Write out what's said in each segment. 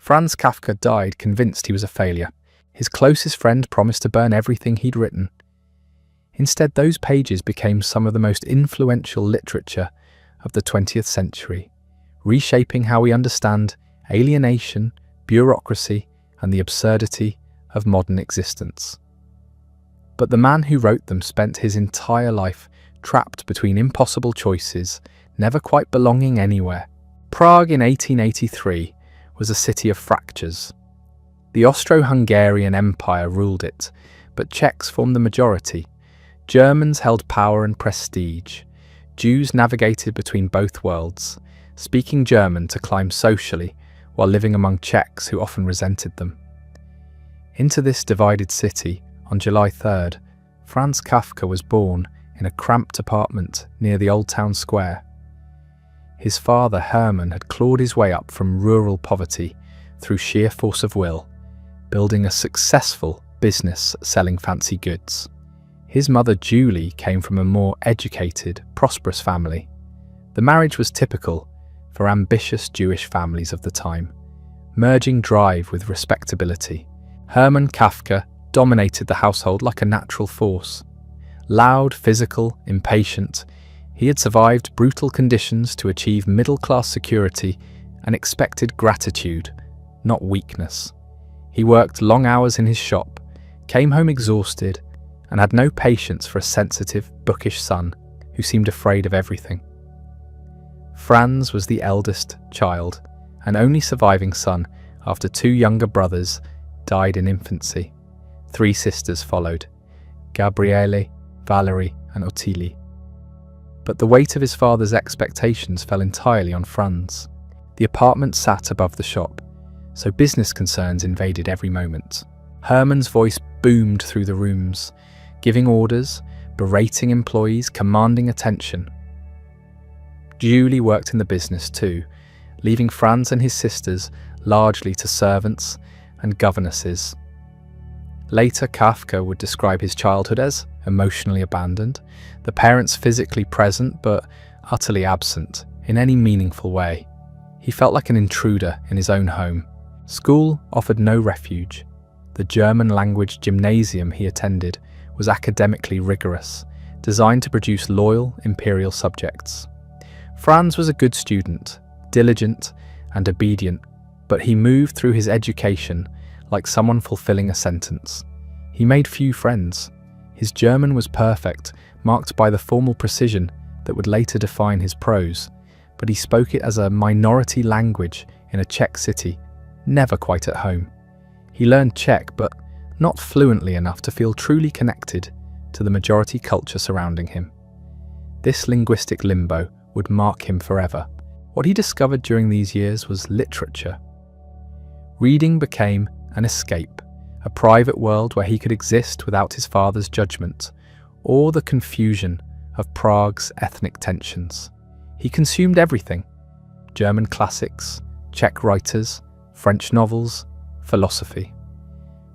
Franz Kafka died convinced he was a failure. His closest friend promised to burn everything he'd written. Instead, those pages became some of the most influential literature of the 20th century, reshaping how we understand alienation, bureaucracy, and the absurdity of modern existence. But the man who wrote them spent his entire life trapped between impossible choices, never quite belonging anywhere. Prague in 1883 was a city of fractures. The Austro-Hungarian Empire ruled it, but Czechs formed the majority. Germans held power and prestige. Jews navigated between both worlds, speaking German to climb socially while living among Czechs who often resented them. Into this divided city, on July 3rd, Franz Kafka was born in a cramped apartment near the Old Town Square. His father, Hermann, had clawed his way up from rural poverty through sheer force of will, building a successful business selling fancy goods. His mother, Julie, came from a more educated, prosperous family. The marriage was typical for ambitious Jewish families of the time, merging drive with respectability. Hermann Kafka dominated the household like a natural force. Loud, physical, impatient, he had survived brutal conditions to achieve middle-class security and expected gratitude, not weakness. He worked long hours in his shop, came home exhausted, and had no patience for a sensitive, bookish son who seemed afraid of everything. Franz was the eldest child, and only surviving son after two younger brothers died in infancy. 3 sisters followed, Gabriele, Valerie, and Ottilie. But the weight of his father's expectations fell entirely on Franz. The apartment sat above the shop, so business concerns invaded every moment. Hermann's voice boomed through the rooms, giving orders, berating employees, commanding attention. Julie worked in the business too, leaving Franz and his sisters largely to servants and governesses. Later, Kafka would describe his childhood as emotionally abandoned, the parents physically present but utterly absent in any meaningful way. He felt like an intruder in his own home. School offered no refuge. The German language gymnasium he attended was academically rigorous, designed to produce loyal imperial subjects. Franz was a good student, diligent and obedient, but he moved through his education like someone fulfilling a sentence. He made few friends. His German was perfect, marked by the formal precision that would later define his prose, but he spoke it as a minority language in a Czech city, never quite at home. He learned Czech, but not fluently enough to feel truly connected to the majority culture surrounding him. This linguistic limbo would mark him forever. What he discovered during these years was literature. Reading became an escape, a private world where he could exist without his father's judgment or the confusion of Prague's ethnic tensions. He consumed everything: German classics, Czech writers, French novels, philosophy.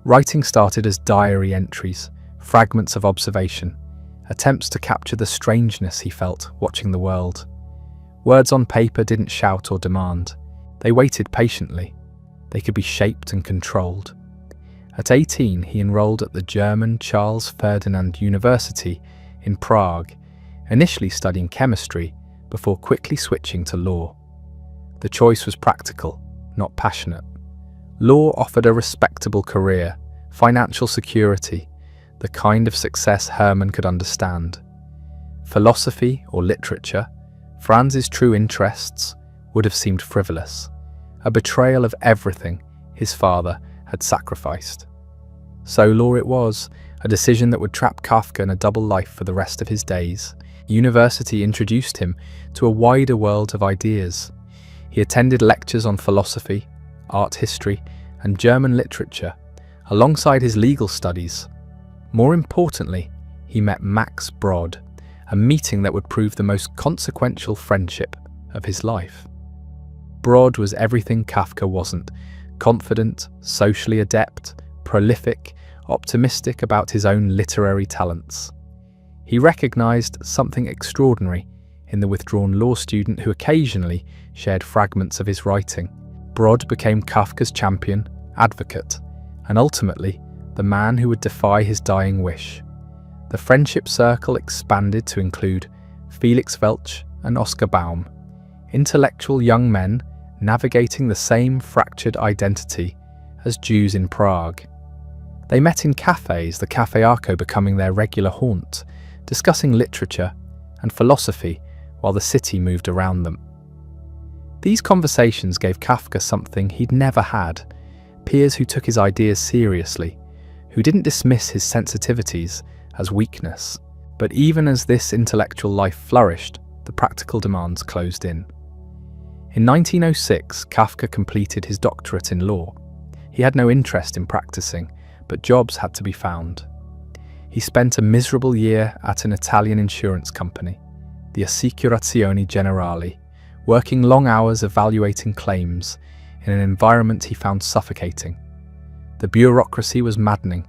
Writing started as diary entries, fragments of observation, attempts to capture the strangeness he felt watching the world. Words on paper didn't shout or demand. They waited patiently. They could be shaped and controlled. At 18, he enrolled at the German Charles Ferdinand University in Prague, initially studying chemistry before quickly switching to law. The choice was practical, not passionate. Law offered a respectable career, financial security, the kind of success Hermann could understand. Philosophy or literature, Franz's true interests, would have seemed frivolous, a betrayal of everything his father had sacrificed. So law it was, a decision that would trap Kafka in a double life for the rest of his days. University introduced him to a wider world of ideas. He attended lectures on philosophy, art history, and German literature, alongside his legal studies. More importantly, he met Max Brod, a meeting that would prove the most consequential friendship of his life. Brod was everything Kafka wasn't: confident, socially adept, prolific, optimistic about his own literary talents. He recognized something extraordinary in the withdrawn law student who occasionally shared fragments of his writing. Brod became Kafka's champion, advocate, and ultimately the man who would defy his dying wish. The friendship circle expanded to include Felix Welch and Oscar Baum, intellectual young men navigating the same fractured identity as Jews in Prague. They met in cafes, the Café Arco becoming their regular haunt, discussing literature and philosophy while the city moved around them. These conversations gave Kafka something he'd never had: peers who took his ideas seriously, who didn't dismiss his sensitivities as weakness. But even as this intellectual life flourished, the practical demands closed in. In 1906, Kafka completed his doctorate in law. He had no interest in practicing, but jobs had to be found. He spent a miserable year at an Italian insurance company, the Assicurazioni Generali, working long hours evaluating claims in an environment he found suffocating. The bureaucracy was maddening,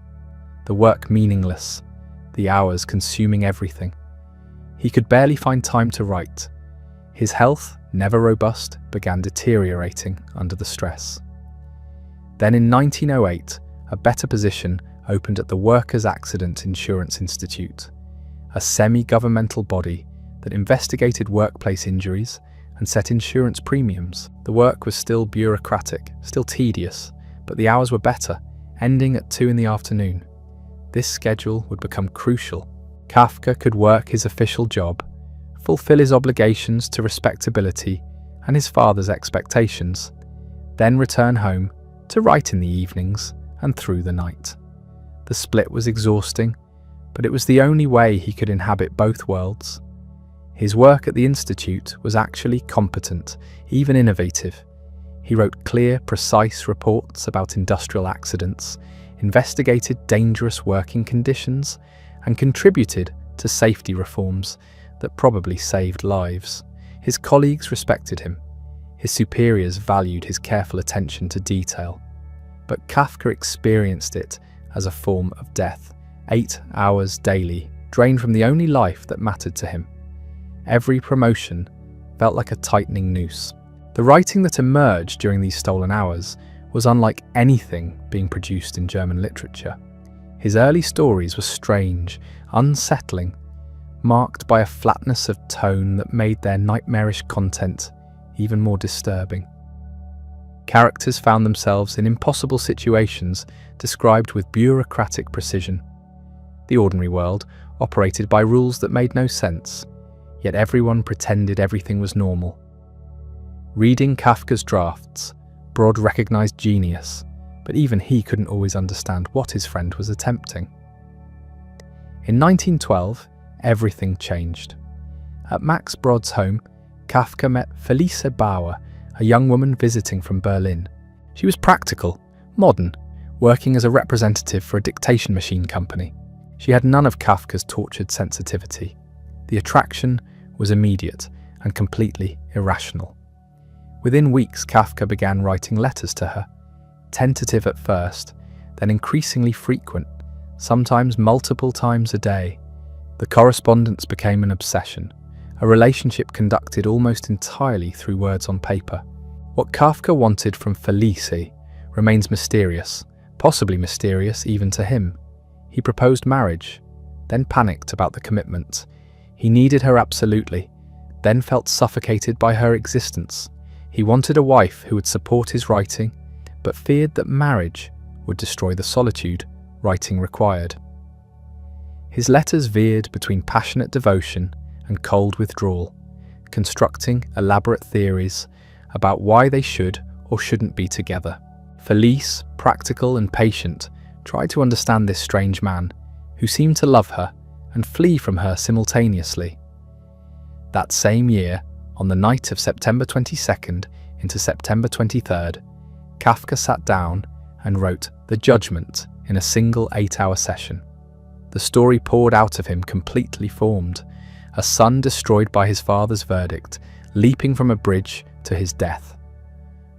the work meaningless, the hours consuming everything. He could barely find time to write. His health, never robust, began deteriorating under the stress. Then in 1908, a better position opened at the Workers' Accident Insurance Institute, a semi-governmental body that investigated workplace injuries and set insurance premiums. The work was still bureaucratic, still tedious, but the hours were better, ending at 2 p.m. This schedule would become crucial. Kafka could work his official job, fulfill his obligations to respectability and his father's expectations, then return home to write in the evenings and through the night. The split was exhausting, but it was the only way he could inhabit both worlds. His work at the Institute was actually competent, even innovative. He wrote clear, precise reports about industrial accidents, investigated dangerous working conditions, and contributed to safety reforms that probably saved lives. His colleagues respected him. His superiors valued his careful attention to detail. But Kafka experienced it as a form of death. 8 hours daily, drained from the only life that mattered to him. Every promotion felt like a tightening noose. The writing that emerged during these stolen hours was unlike anything being produced in German literature. His early stories were strange, unsettling, marked by a flatness of tone that made their nightmarish content even more disturbing. Characters found themselves in impossible situations described with bureaucratic precision. The ordinary world operated by rules that made no sense, yet everyone pretended everything was normal. Reading Kafka's drafts, Brod recognized genius, but even he couldn't always understand what his friend was attempting. In 1912, everything changed. At Max Brod's home, Kafka met Felice Bauer, a young woman visiting from Berlin. She was practical, modern, working as a representative for a dictation machine company. She had none of Kafka's tortured sensitivity. The attraction was immediate and completely irrational. Within weeks, Kafka began writing letters to her, tentative at first, then increasingly frequent, sometimes multiple times a day. The correspondence became an obsession, a relationship conducted almost entirely through words on paper. What Kafka wanted from Felice remains mysterious, possibly mysterious even to him. He proposed marriage, then panicked about the commitment. He needed her absolutely, then felt suffocated by her existence. He wanted a wife who would support his writing, but feared that marriage would destroy the solitude writing required. His letters veered between passionate devotion and cold withdrawal, constructing elaborate theories about why they should or shouldn't be together. Felice, practical and patient, tried to understand this strange man, who seemed to love her and flee from her simultaneously. That same year, on the night of September 22nd into September 23rd, Kafka sat down and wrote The Judgment in a single 8-hour session. The story poured out of him completely formed, a son destroyed by his father's verdict, leaping from a bridge to his death.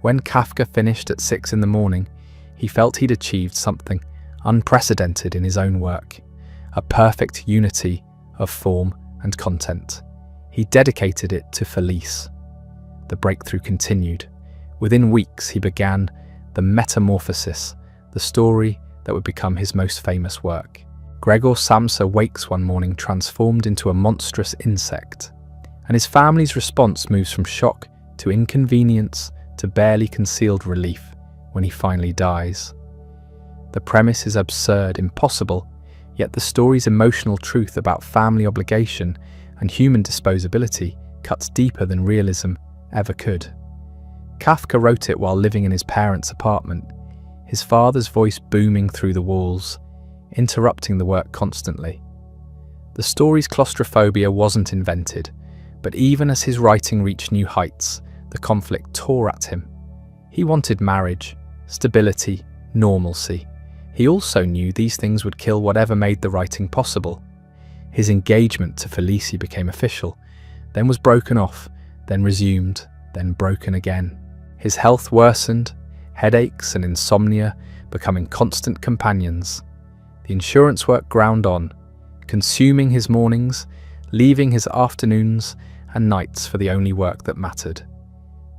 When Kafka finished at 6 a.m, he felt he'd achieved something unprecedented in his own work, a perfect unity of form and content. He dedicated it to Felice. The breakthrough continued. Within weeks, he began The Metamorphosis, the story that would become his most famous work. Gregor Samsa wakes one morning transformed into a monstrous insect, and his family's response moves from shock to inconvenience to barely concealed relief when he finally dies. The premise is absurd, impossible, yet the story's emotional truth about family obligation and human disposability cuts deeper than realism ever could. Kafka wrote it while living in his parents' apartment, his father's voice booming through the walls, interrupting the work constantly. The story's claustrophobia wasn't invented, but even as his writing reached new heights, the conflict tore at him. He wanted marriage, stability, normalcy. He also knew these things would kill whatever made the writing possible. His engagement to Felicie became official, then was broken off, then resumed, then broken again. His health worsened, headaches and insomnia becoming constant companions. The insurance work ground on, consuming his mornings, leaving his afternoons and nights for the only work that mattered.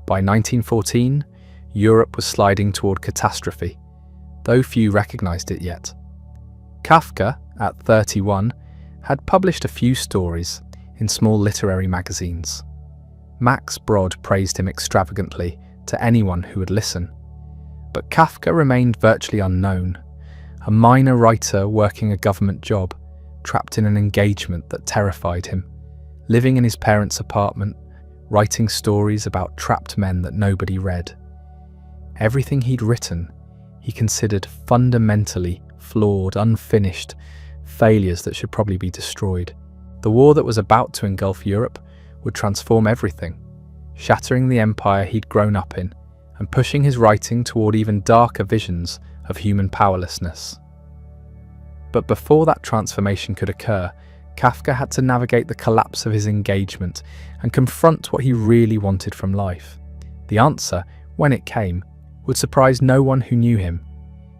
By 1914, Europe was sliding toward catastrophe, though few recognized it yet. Kafka, at 31, had published a few stories in small literary magazines. Max Brod praised him extravagantly to anyone who would listen. But Kafka remained virtually unknown, a minor writer working a government job, trapped in an engagement that terrified him, living in his parents' apartment, writing stories about trapped men that nobody read. Everything he'd written, he considered fundamentally flawed, unfinished, failures that should probably be destroyed. The war that was about to engulf Europe would transform everything, shattering the empire he'd grown up in and pushing his writing toward even darker visions of human powerlessness. But before that transformation could occur, Kafka had to navigate the collapse of his engagement and confront what he really wanted from life. The answer, when it came, would surprise no one who knew him.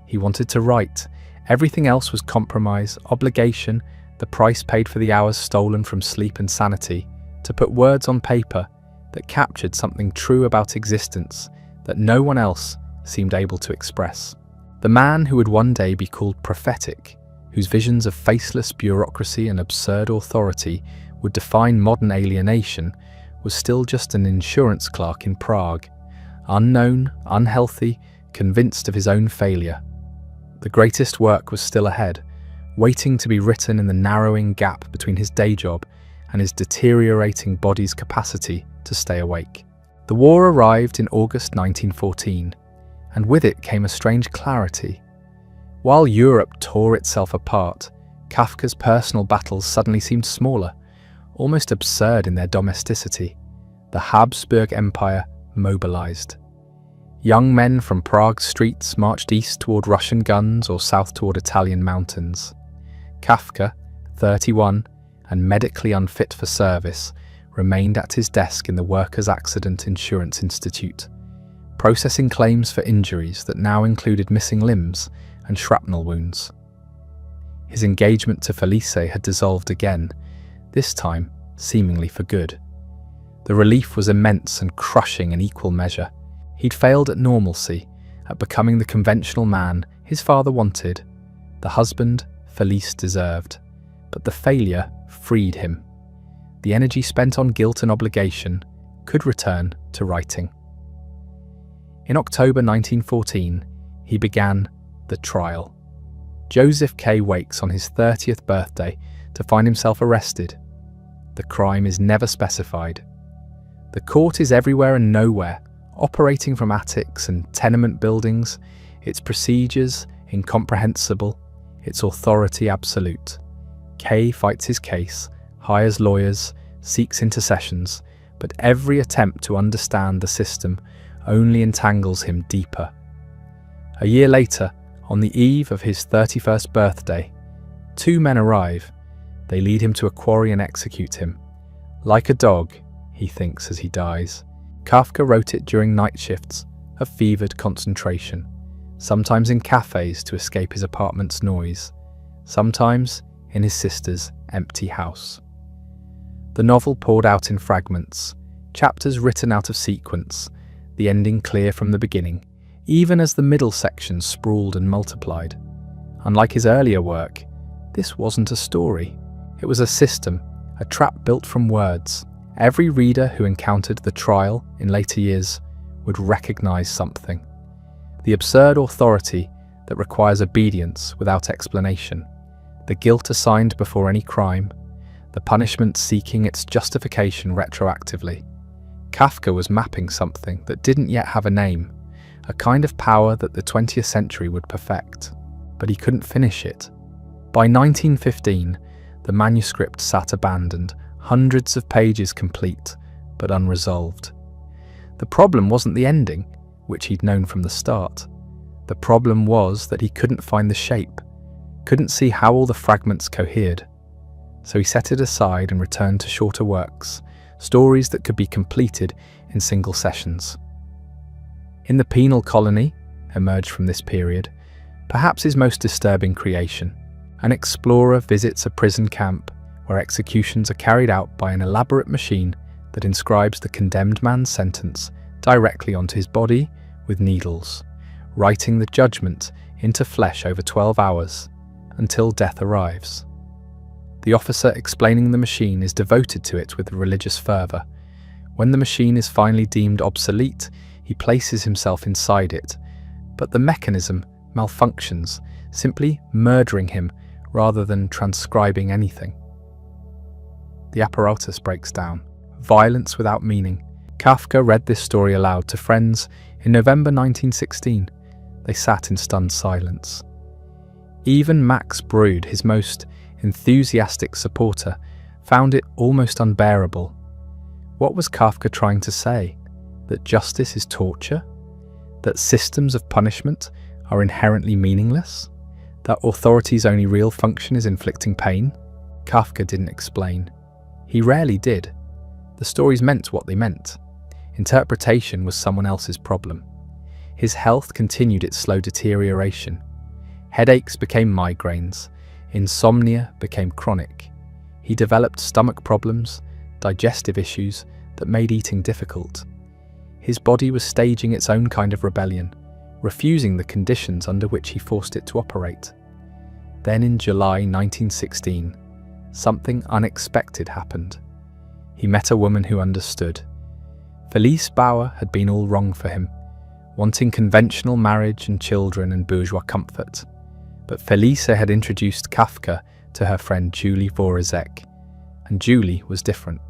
He wanted to write. Everything else was compromise, obligation, the price paid for the hours stolen from sleep and sanity, to put words on paper that captured something true about existence that no one else seemed able to express. The man who would one day be called prophetic, whose visions of faceless bureaucracy and absurd authority would define modern alienation, was still just an insurance clerk in Prague, unknown, unhealthy, convinced of his own failure. The greatest work was still ahead, waiting to be written in the narrowing gap between his day job and his deteriorating body's capacity to stay awake. The war arrived in August 1914, and with it came a strange clarity. While Europe tore itself apart, Kafka's personal battles suddenly seemed smaller, almost absurd in their domesticity. The Habsburg Empire mobilized. Young men from Prague's streets marched east toward Russian guns or south toward Italian mountains. Kafka, 31, and medically unfit for service, remained at his desk in the Workers' Accident Insurance Institute, processing claims for injuries that now included missing limbs and shrapnel wounds. His engagement to Felicie had dissolved again, this time seemingly for good. The relief was immense and crushing in equal measure. He'd failed at normalcy, at becoming the conventional man his father wanted, the husband Felice deserved, but the failure freed him. The energy spent on guilt and obligation could return to writing. In October 1914, he began the trial. Joseph K. wakes on his 30th birthday to find himself arrested. The crime is never specified. The court is everywhere and nowhere, operating from attics and tenement buildings, its procedures incomprehensible, its authority absolute. Kay fights his case, hires lawyers, seeks intercessions, but every attempt to understand the system only entangles him deeper. A year later, on the eve of his 31st birthday, two men arrive. They lead him to a quarry and execute him. Like a dog, he thinks as he dies. Kafka wrote it during night shifts of fevered concentration, sometimes in cafes to escape his apartment's noise, sometimes in his sister's empty house. The novel poured out in fragments, chapters written out of sequence, the ending clear from the beginning, even as the middle sections sprawled and multiplied. Unlike his earlier work, this wasn't a story. It was a system, a trap built from words. Every reader who encountered the trial in later years would recognize something. The absurd authority that requires obedience without explanation, the guilt assigned before any crime, the punishment seeking its justification retroactively. Kafka was mapping something that didn't yet have a name, a kind of power that the 20th century would perfect. But he couldn't finish it. By 1915, the manuscript sat abandoned, hundreds of pages complete, but unresolved. The problem wasn't the ending, which he'd known from the start. The problem was that he couldn't find the shape, couldn't see how all the fragments cohered. So he set it aside and returned to shorter works, stories that could be completed in single sessions. In the Penal Colony, emerged from this period, perhaps his most disturbing creation. An explorer visits a prison camp where executions are carried out by an elaborate machine that inscribes the condemned man's sentence directly onto his body with needles, writing the judgment into flesh over 12 hours until death arrives. The officer explaining the machine is devoted to it with religious fervour. When the machine is finally deemed obsolete, he places himself inside it, but the mechanism malfunctions, simply murdering him rather than transcribing anything. The apparatus breaks down. Violence without meaning. Kafka read this story aloud to friends in November 1916. They sat in stunned silence. Even Max Brod, his most enthusiastic supporter, found it almost unbearable. What was Kafka trying to say? That justice is torture? That systems of punishment are inherently meaningless? That authority's only real function is inflicting pain? Kafka didn't explain. He rarely did. The stories meant what they meant. Interpretation was someone else's problem. His health continued its slow deterioration. Headaches became migraines. Insomnia became chronic. He developed stomach problems, digestive issues that made eating difficult. His body was staging its own kind of rebellion, refusing the conditions under which he forced it to operate. Then in July 1916, something unexpected happened. He met a woman who understood. Felice Bauer had been all wrong for him, wanting conventional marriage and children and bourgeois comfort. But Felice had introduced Kafka to her friend Julie Vorazek, and Julie was different.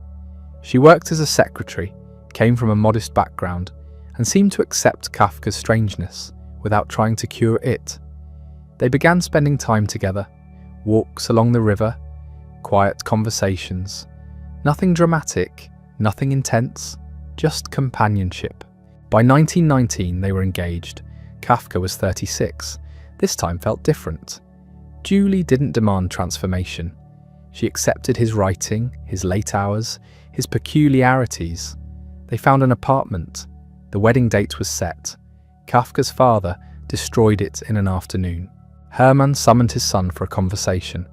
She worked as a secretary, came from a modest background, and seemed to accept Kafka's strangeness without trying to cure it. They began spending time together, walks along the river, quiet conversations. Nothing dramatic, nothing intense, just companionship. By 1919, they were engaged. Kafka was 36. This time felt different. Julie didn't demand transformation. She accepted his writing, his late hours, his peculiarities. They found an apartment. The wedding date was set. Kafka's father destroyed it in an afternoon. Hermann summoned his son for a conversation.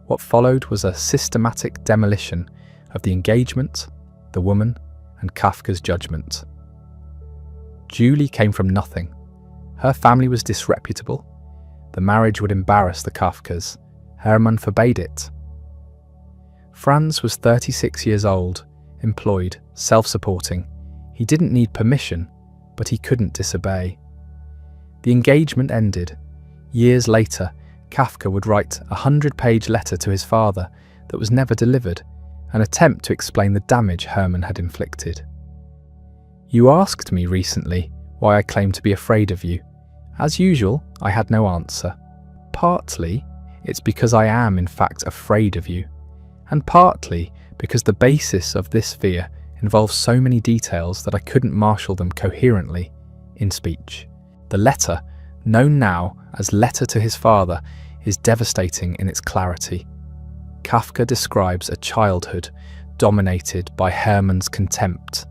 What followed was a systematic demolition of the engagement, the woman, and Kafka's judgment. Julie came from nothing. Her family was disreputable. The marriage would embarrass the Kafkas. Hermann forbade it. Franz was 36 years old, employed, self-supporting. He didn't need permission, but he couldn't disobey. The engagement ended. Years later, Kafka would write a 100-page letter to his father that was never delivered, an attempt to explain the damage Hermann had inflicted. "You asked me recently why I claim to be afraid of you. As usual, I had no answer. Partly, it's because I am in fact afraid of you, and partly because the basis of this fear involves so many details that I couldn't marshal them coherently in speech." The letter, known now as Letter to his Father, is devastating in its clarity. Kafka describes a childhood dominated by Hermann's contempt,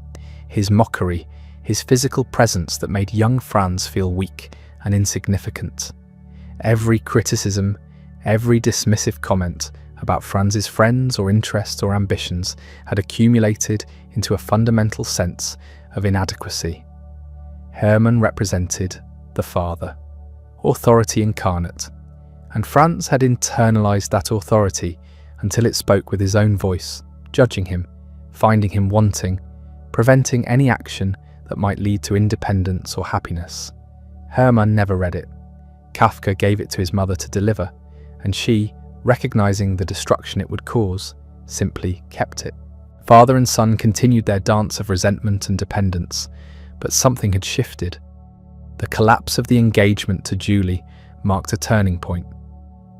his mockery, his physical presence that made young Franz feel weak and insignificant. Every criticism, every dismissive comment about Franz's friends or interests or ambitions had accumulated into a fundamental sense of inadequacy. Hermann represented the father, authority incarnate, and Franz had internalized that authority until it spoke with his own voice, judging him, finding him wanting, preventing any action that might lead to independence or happiness. Hermann never read it. Kafka gave it to his mother to deliver, and she, recognizing the destruction it would cause, simply kept it. Father and son continued their dance of resentment and dependence, but something had shifted. The collapse of the engagement to Julie marked a turning point.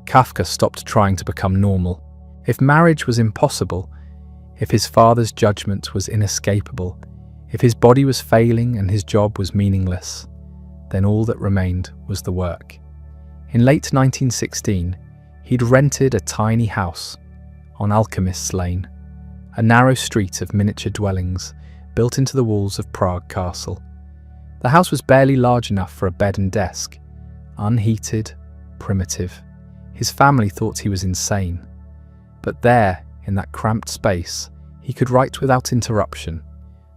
Kafka stopped trying to become normal. If marriage was impossible, if his father's judgment was inescapable, if his body was failing and his job was meaningless, then all that remained was the work. In late 1916, he'd rented a tiny house on Alchemist's Lane, a narrow street of miniature dwellings built into the walls of Prague Castle. The house was barely large enough for a bed and desk, unheated, primitive. His family thought he was insane. But there, in that cramped space, he could write without interruption.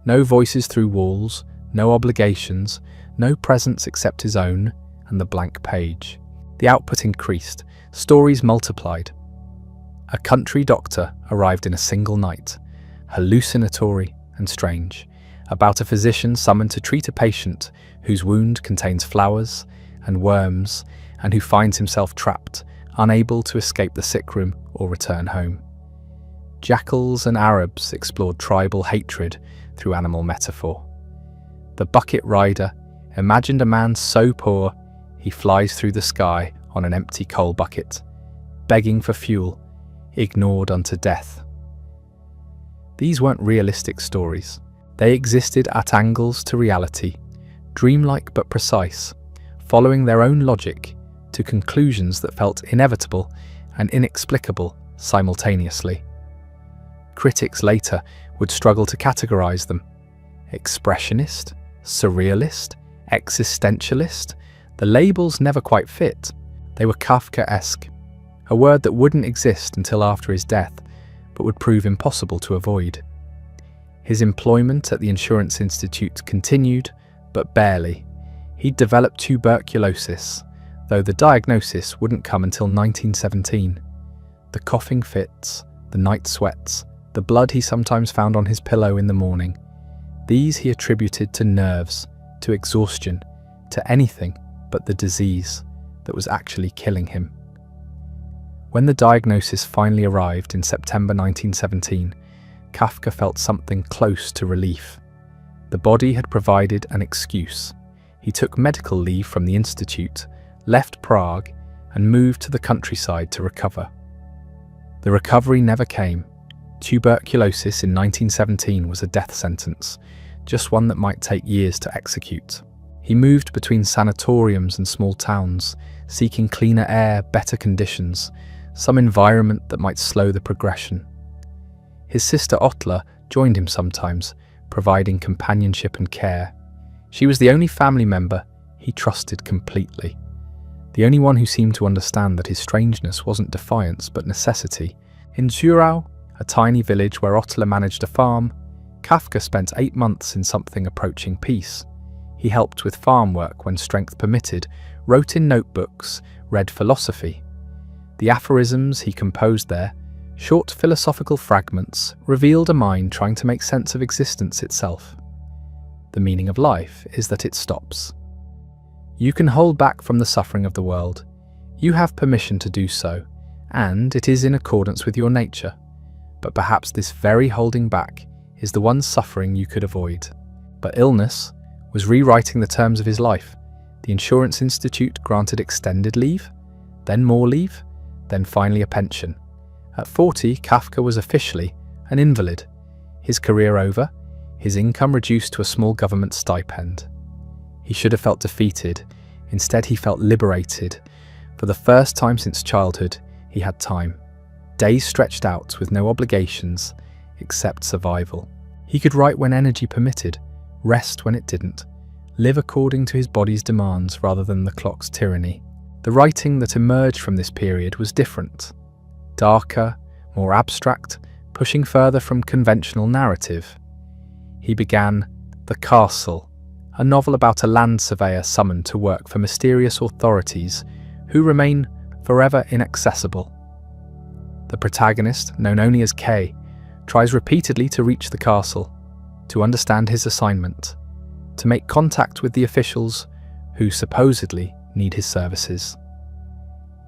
No voices through walls, no obligations, no presence except his own and the blank page. The output increased, stories multiplied. A country doctor arrived in a single night, hallucinatory and strange, about a physician summoned to treat a patient whose wound contains flowers and worms and who finds himself trapped, unable to escape the sick room or return home. Jackals and Arabs explored tribal hatred through animal metaphor. The bucket rider imagined a man so poor he flies through the sky on an empty coal bucket, begging for fuel, ignored unto death. These weren't realistic stories. They existed at angles to reality, dreamlike but precise, following their own logic to conclusions that felt inevitable and inexplicable simultaneously. Critics later would struggle to categorize them. Expressionist, surrealist, existentialist, the labels never quite fit. They were Kafkaesque, a word that wouldn't exist until after his death, but would prove impossible to avoid. His employment at the Insurance Institute continued, but barely. He'd developed tuberculosis, though the diagnosis wouldn't come until 1917. The coughing fits, the night sweats, the blood he sometimes found on his pillow in the morning, these he attributed to nerves, to exhaustion, to anything but the disease that was actually killing him. When the diagnosis finally arrived in September 1917, Kafka felt something close to relief. The body had provided an excuse. He took medical leave from the institute, left Prague, and moved to the countryside to recover. The recovery never came. Tuberculosis in 1917 was a death sentence, just one that might take years to execute. He moved between sanatoriums and small towns, seeking cleaner air, better conditions, some environment that might slow the progression. His sister Otla joined him sometimes, providing companionship and care. She was the only family member he trusted completely, the only one who seemed to understand that his strangeness wasn't defiance but necessity. In Zurau, a tiny village where Otla managed a farm, Kafka spent 8 months in something approaching peace. He helped with farm work when strength permitted, wrote in notebooks, read philosophy. The aphorisms he composed there, short philosophical fragments, revealed a mind trying to make sense of existence itself. The meaning of life is that it stops. You can hold back from the suffering of the world. You have permission to do so, and it is in accordance with your nature. But perhaps this very holding back is the one suffering you could avoid. But illness was rewriting the terms of his life. The Insurance Institute granted extended leave, then more leave, then finally a pension. At 40, Kafka was officially an invalid. His career over, his income reduced to a small government stipend. He should have felt defeated. Instead, he felt liberated. For the first time since childhood, he had time. Days stretched out with no obligations except survival. He could write when energy permitted, rest when it didn't, live according to his body's demands rather than the clock's tyranny. The writing that emerged from this period was different, darker, more abstract, pushing further from conventional narrative. He began The Castle, a novel about a land surveyor summoned to work for mysterious authorities who remain forever inaccessible. The protagonist, known only as K, tries repeatedly to reach the castle, to understand his assignment, to make contact with the officials who supposedly need his services.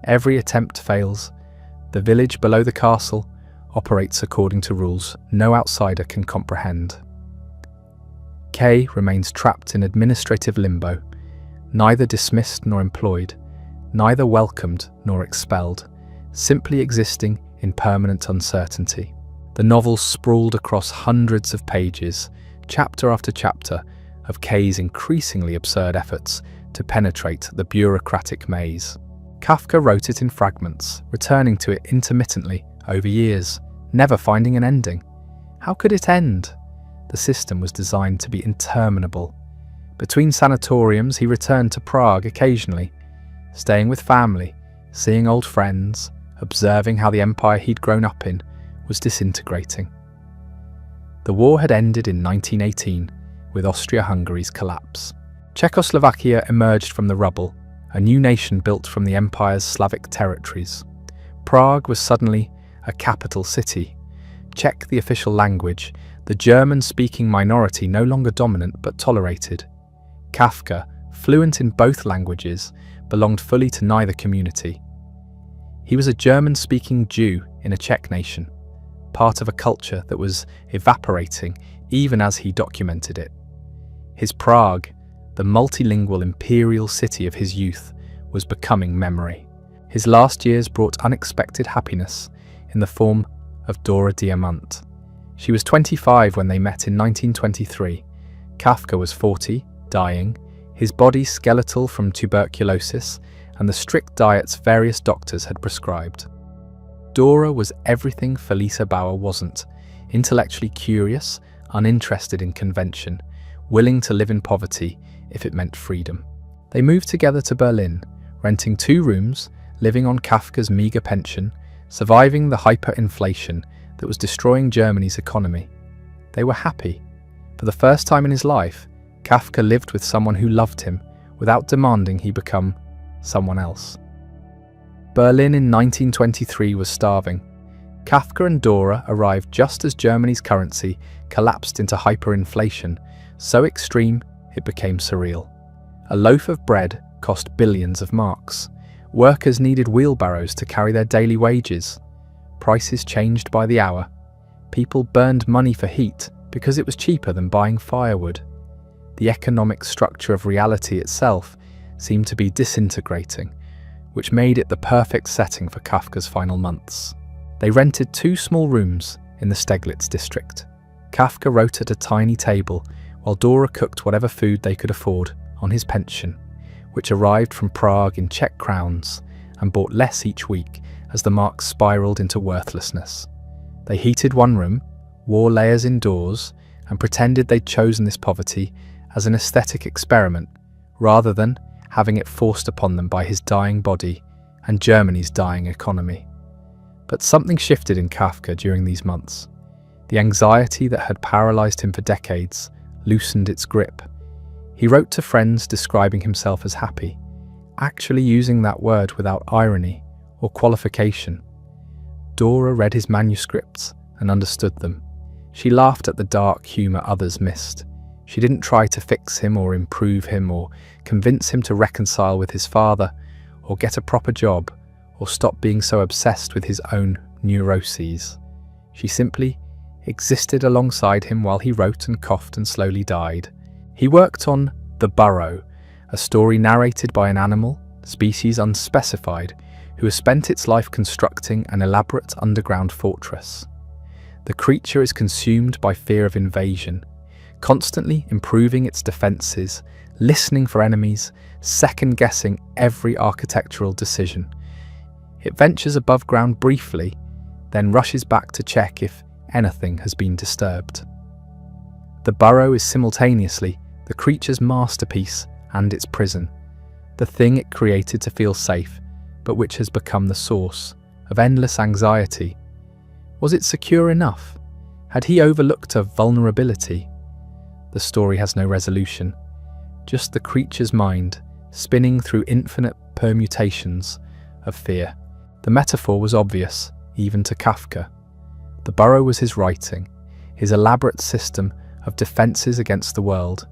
Every attempt fails. The village below the castle operates according to rules no outsider can comprehend. K remains trapped in administrative limbo, neither dismissed nor employed, neither welcomed nor expelled, simply existing in permanent uncertainty. The novel sprawled across hundreds of pages, chapter after chapter, of K's increasingly absurd efforts to penetrate the bureaucratic maze. Kafka wrote it in fragments, returning to it intermittently over years, never finding an ending. How could it end? The system was designed to be interminable. Between sanatoriums, he returned to Prague occasionally, staying with family, seeing old friends, observing how the empire he'd grown up in was disintegrating. The war had ended in 1918 with Austria-Hungary's collapse. Czechoslovakia emerged from the rubble, a new nation built from the empire's Slavic territories. Prague was suddenly a capital city. Czech the official language, the German-speaking minority no longer dominant but tolerated. Kafka, fluent in both languages, belonged fully to neither community. He was a German-speaking Jew in a Czech nation, part of a culture that was evaporating even as he documented it. His Prague, the multilingual imperial city of his youth, was becoming memory. His last years brought unexpected happiness in the form of Dora Diamant. She was 25 when they met in 1923. Kafka was 40, dying, his body skeletal from tuberculosis and the strict diets various doctors had prescribed. Dora was everything Felisa Bauer wasn't: intellectually curious, uninterested in convention, willing to live in poverty if it meant freedom. They moved together to Berlin, renting 2 rooms, living on Kafka's meagre pension, surviving the hyperinflation that was destroying Germany's economy. They were happy. For the first time in his life, Kafka lived with someone who loved him without demanding he become someone else. Berlin in 1923 was starving. Kafka and Dora arrived just as Germany's currency collapsed into hyperinflation, so extreme it became surreal. A loaf of bread cost billions of marks. Workers needed wheelbarrows to carry their daily wages. Prices changed by the hour. People burned money for heat because it was cheaper than buying firewood. The economic structure of reality itself seemed to be disintegrating, which made it the perfect setting for Kafka's final months. They rented 2 small rooms in the Steglitz district. Kafka wrote at a tiny table, while Dora cooked whatever food they could afford on his pension, which arrived from Prague in Czech crowns and bought less each week as the marks spiraled into worthlessness. They heated one room, wore layers indoors, and pretended they'd chosen this poverty as an aesthetic experiment, rather than having it forced upon them by his dying body and Germany's dying economy. But something shifted in Kafka during these months. The anxiety that had paralysed him for decades loosened its grip. He wrote to friends describing himself as happy, actually using that word without irony or qualification. Dora read his manuscripts and understood them. She laughed at the dark humour others missed. She didn't try to fix him or improve him or convince him to reconcile with his father or get a proper job or stop being so obsessed with his own neuroses. She simply existed alongside him while he wrote and coughed and slowly died. He worked on The Burrow, a story narrated by an animal, species unspecified, who has spent its life constructing an elaborate underground fortress. The creature is consumed by fear of invasion, constantly improving its defences, listening for enemies, second-guessing every architectural decision. It ventures above ground briefly, then rushes back to check if anything has been disturbed. The burrow is simultaneously the creature's masterpiece and its prison, the thing it created to feel safe, but which has become the source of endless anxiety. Was it secure enough? Had he overlooked a vulnerability? The story has no resolution. just the creature's mind spinning through infinite permutations of fear. The metaphor was obvious, even to Kafka. The burrow was his writing, his elaborate system of defences against the world,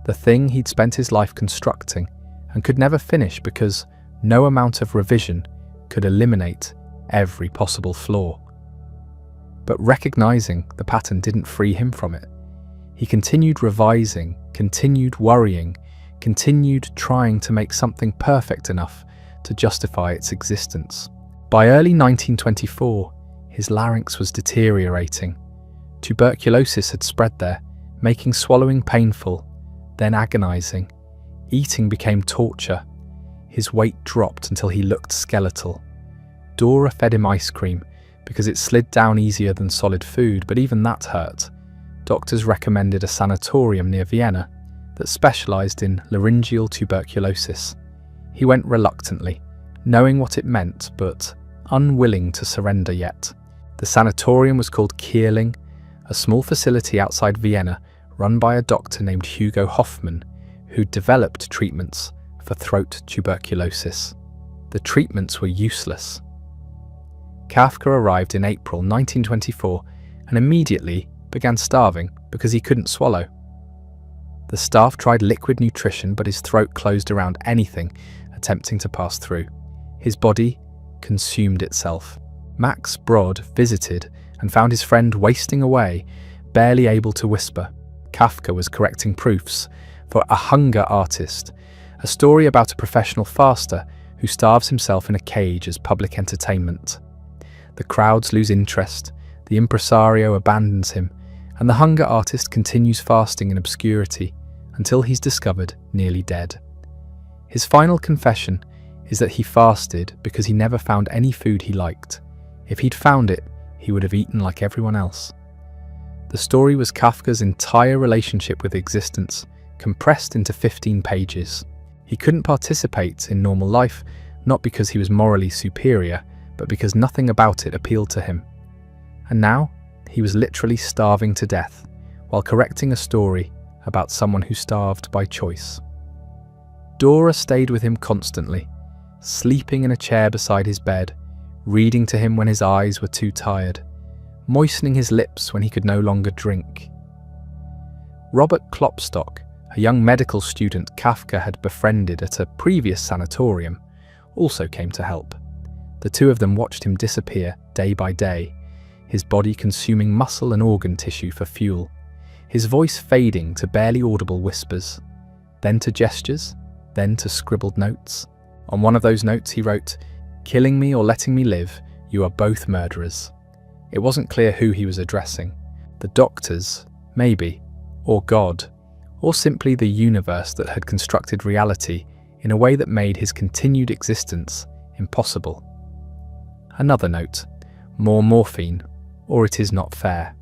the thing he'd spent his life constructing and could never finish because no amount of revision could eliminate every possible flaw. But recognizing the pattern didn't free him from it. He continued revising, continued worrying, continued trying to make something perfect enough to justify its existence. By early 1924, his larynx was deteriorating. Tuberculosis had spread there, making swallowing painful, then agonizing. Eating became torture. His weight dropped until he looked skeletal. Dora fed him ice cream because it slid down easier than solid food, but even that hurt. Doctors recommended a sanatorium near Vienna that specialized in laryngeal tuberculosis. He went reluctantly, knowing what it meant, but unwilling to surrender yet. The sanatorium was called Kierling, a small facility outside Vienna run by a doctor named Hugo Hoffmann, who developed treatments for throat tuberculosis. The treatments were useless. Kafka arrived in April 1924 and immediately began starving because he couldn't swallow. The staff tried liquid nutrition, but his throat closed around anything attempting to pass through. His body consumed itself. Max Brod visited and found his friend wasting away, barely able to whisper. Kafka was correcting proofs for A Hunger Artist, a story about a professional faster who starves himself in a cage as public entertainment. The crowds lose interest, the impresario abandons him, and the hunger artist continues fasting in obscurity until he's discovered nearly dead. His final confession is that he fasted because he never found any food he liked. If he'd found it, he would have eaten like everyone else. The story was Kafka's entire relationship with existence, compressed into 15 pages. He couldn't participate in normal life, not because he was morally superior, but because nothing about it appealed to him. And now, he was literally starving to death, while correcting a story about someone who starved by choice. Dora stayed with him constantly, sleeping in a chair beside his bed, reading to him when his eyes were too tired, moistening his lips when he could no longer drink. Robert Klopstock, a young medical student Kafka had befriended at a previous sanatorium, also came to help. The two of them watched him disappear day by day, his body consuming muscle and organ tissue for fuel, his voice fading to barely audible whispers, then to gestures, then to scribbled notes. On one of those notes he wrote, "Killing me or letting me live, you are both murderers." It wasn't clear who he was addressing. The doctors, maybe, or God, or simply the universe that had constructed reality in a way that made his continued existence impossible. Another note, more morphine, or it is not fair.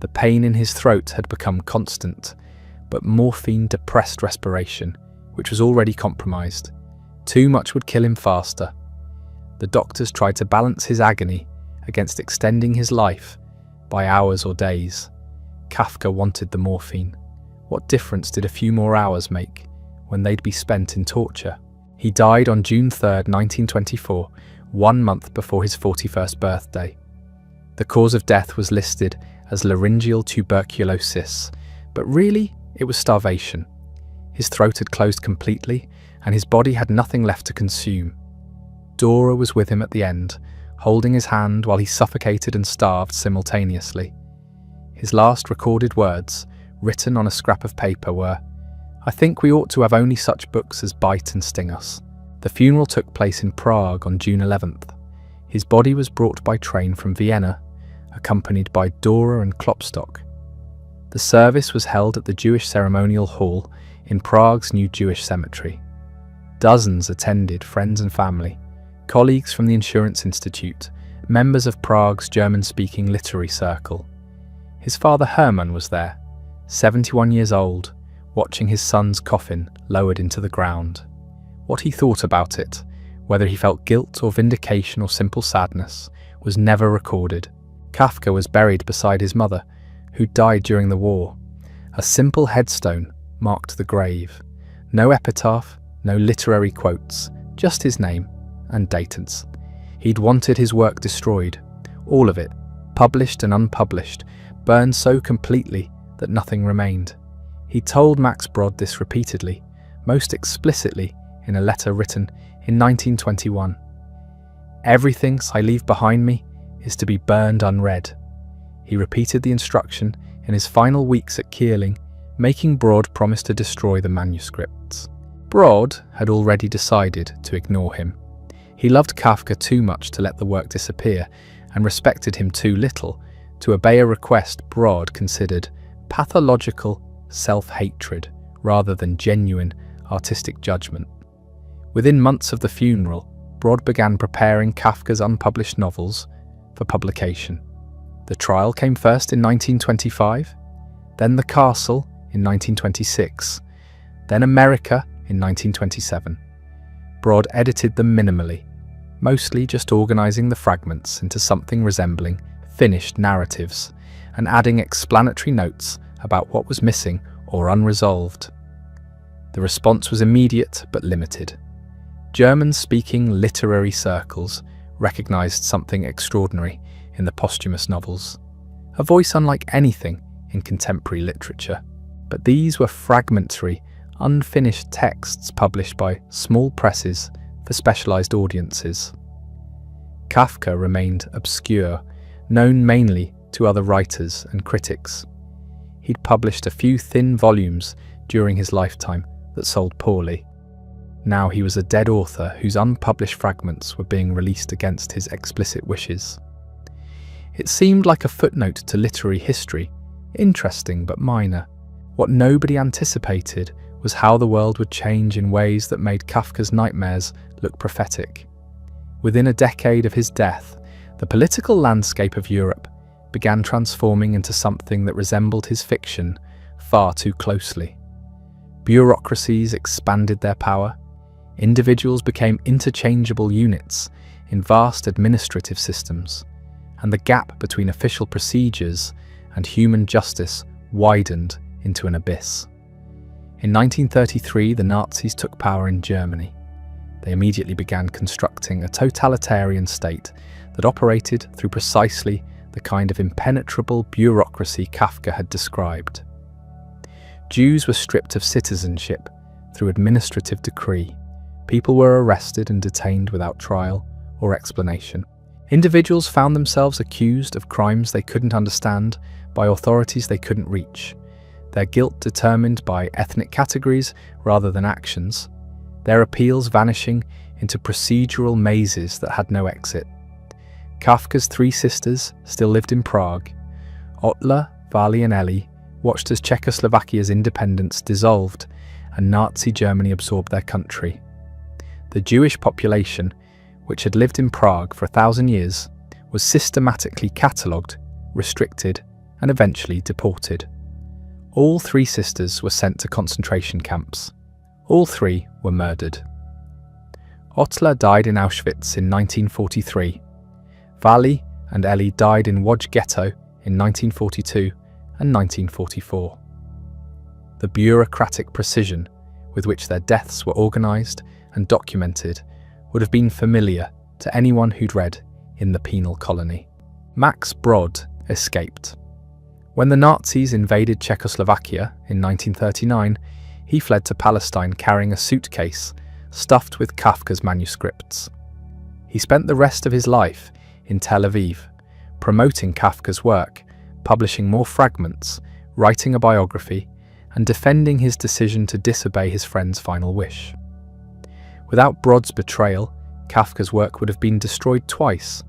The pain in his throat had become constant, but morphine depressed respiration, which was already compromised. Too much would kill him faster. The doctors tried to balance his agony against extending his life by hours or days. Kafka wanted the morphine. What difference did a few more hours make when they'd be spent in torture? He died on June 3rd, 1924, 1 month before his 41st birthday. The cause of death was listed as laryngeal tuberculosis, but really it was starvation. His throat had closed completely, and his body had nothing left to consume. Dora was with him at the end, holding his hand while he suffocated and starved simultaneously. His last recorded words, written on a scrap of paper, were, "I think we ought to have only such books as bite and sting us." The funeral took place in Prague on June 11th. His body was brought by train from Vienna, accompanied by Dora and Klopstock. The service was held at the Jewish Ceremonial Hall in Prague's new Jewish cemetery. Dozens attended, friends and family, colleagues from the Insurance Institute, members of Prague's German-speaking literary circle. His father Hermann was there, 71 years old, watching his son's coffin lowered into the ground. What he thought about it, whether he felt guilt or vindication or simple sadness, was never recorded. Kafka was buried beside his mother, who died during the war. A simple headstone marked the grave. No epitaph, no literary quotes, just his name and dates. He'd wanted his work destroyed, all of it, published and unpublished, burned so completely that nothing remained. He told Max Brod this repeatedly, most explicitly in a letter written in 1921. "Everything I leave behind me is to be burned unread." He repeated the instruction in his final weeks at Keeling, making Brod promise to destroy the manuscripts. Brod had already decided to ignore him. He loved Kafka too much to let the work disappear, and respected him too little to obey a request Brod considered pathological self-hatred rather than genuine artistic judgment. Within months of the funeral, Brod began preparing Kafka's unpublished novels for publication. The Trial came first in 1925, then The Castle in 1926, then America in 1927. Brod edited them minimally, mostly just organising the fragments into something resembling finished narratives and adding explanatory notes about what was missing or unresolved. The response was immediate but limited. German-speaking literary circles recognised something extraordinary in the posthumous novels, a voice unlike anything in contemporary literature. But these were fragmentary, unfinished texts published by small presses for specialised audiences. Kafka remained obscure, known mainly to other writers and critics. He'd published a few thin volumes during his lifetime that sold poorly. Now he was a dead author whose unpublished fragments were being released against his explicit wishes. It seemed like a footnote to literary history, interesting but minor. What nobody anticipated was how the world would change in ways that made Kafka's nightmares look prophetic. Within a decade of his death, the political landscape of Europe began transforming into something that resembled his fiction far too closely. Bureaucracies expanded their power. Individuals became interchangeable units in vast administrative systems, and the gap between official procedures and human justice widened into an abyss. In 1933, the Nazis took power in Germany. They immediately began constructing a totalitarian state that operated through precisely the kind of impenetrable bureaucracy Kafka had described. Jews were stripped of citizenship through administrative decree. People were arrested and detained without trial or explanation. Individuals found themselves accused of crimes they couldn't understand by authorities they couldn't reach, their guilt determined by ethnic categories rather than actions, their appeals vanishing into procedural mazes that had no exit. Kafka's three sisters still lived in Prague. Ottla, Vali and Eli watched as Czechoslovakia's independence dissolved and Nazi Germany absorbed their country. The Jewish population, which had lived in Prague for 1,000 years, was systematically catalogued, restricted, and eventually deported. All three sisters were sent to concentration camps. All three were murdered. Ottla died in Auschwitz in 1943. Vali and Eli died in Łódź Ghetto in 1942 and 1944. The bureaucratic precision with which their deaths were organised and documented would have been familiar to anyone who'd read In the Penal Colony. Max Brod escaped. When the Nazis invaded Czechoslovakia in 1939, he fled to Palestine carrying a suitcase stuffed with Kafka's manuscripts. He spent the rest of his life in Tel Aviv, promoting Kafka's work, publishing more fragments, writing a biography, and defending his decision to disobey his friend's final wish. Without Brod's betrayal, Kafka's work would have been destroyed twice,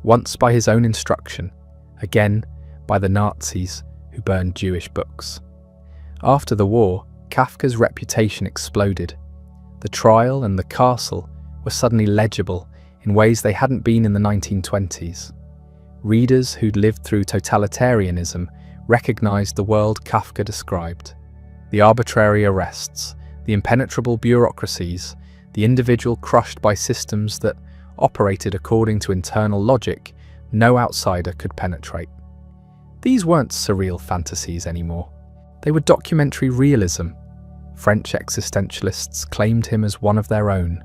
once by his own instruction, again by the Nazis who burned Jewish books. After the war, Kafka's reputation exploded. The Trial and The Castle were suddenly legible in ways they hadn't been in the 1920s. Readers who'd lived through totalitarianism recognized the world Kafka described. The arbitrary arrests, the impenetrable bureaucracies, the individual crushed by systems that operated according to internal logic no outsider could penetrate. These weren't surreal fantasies anymore. They were documentary realism, French existentialists claimed him as one of their own,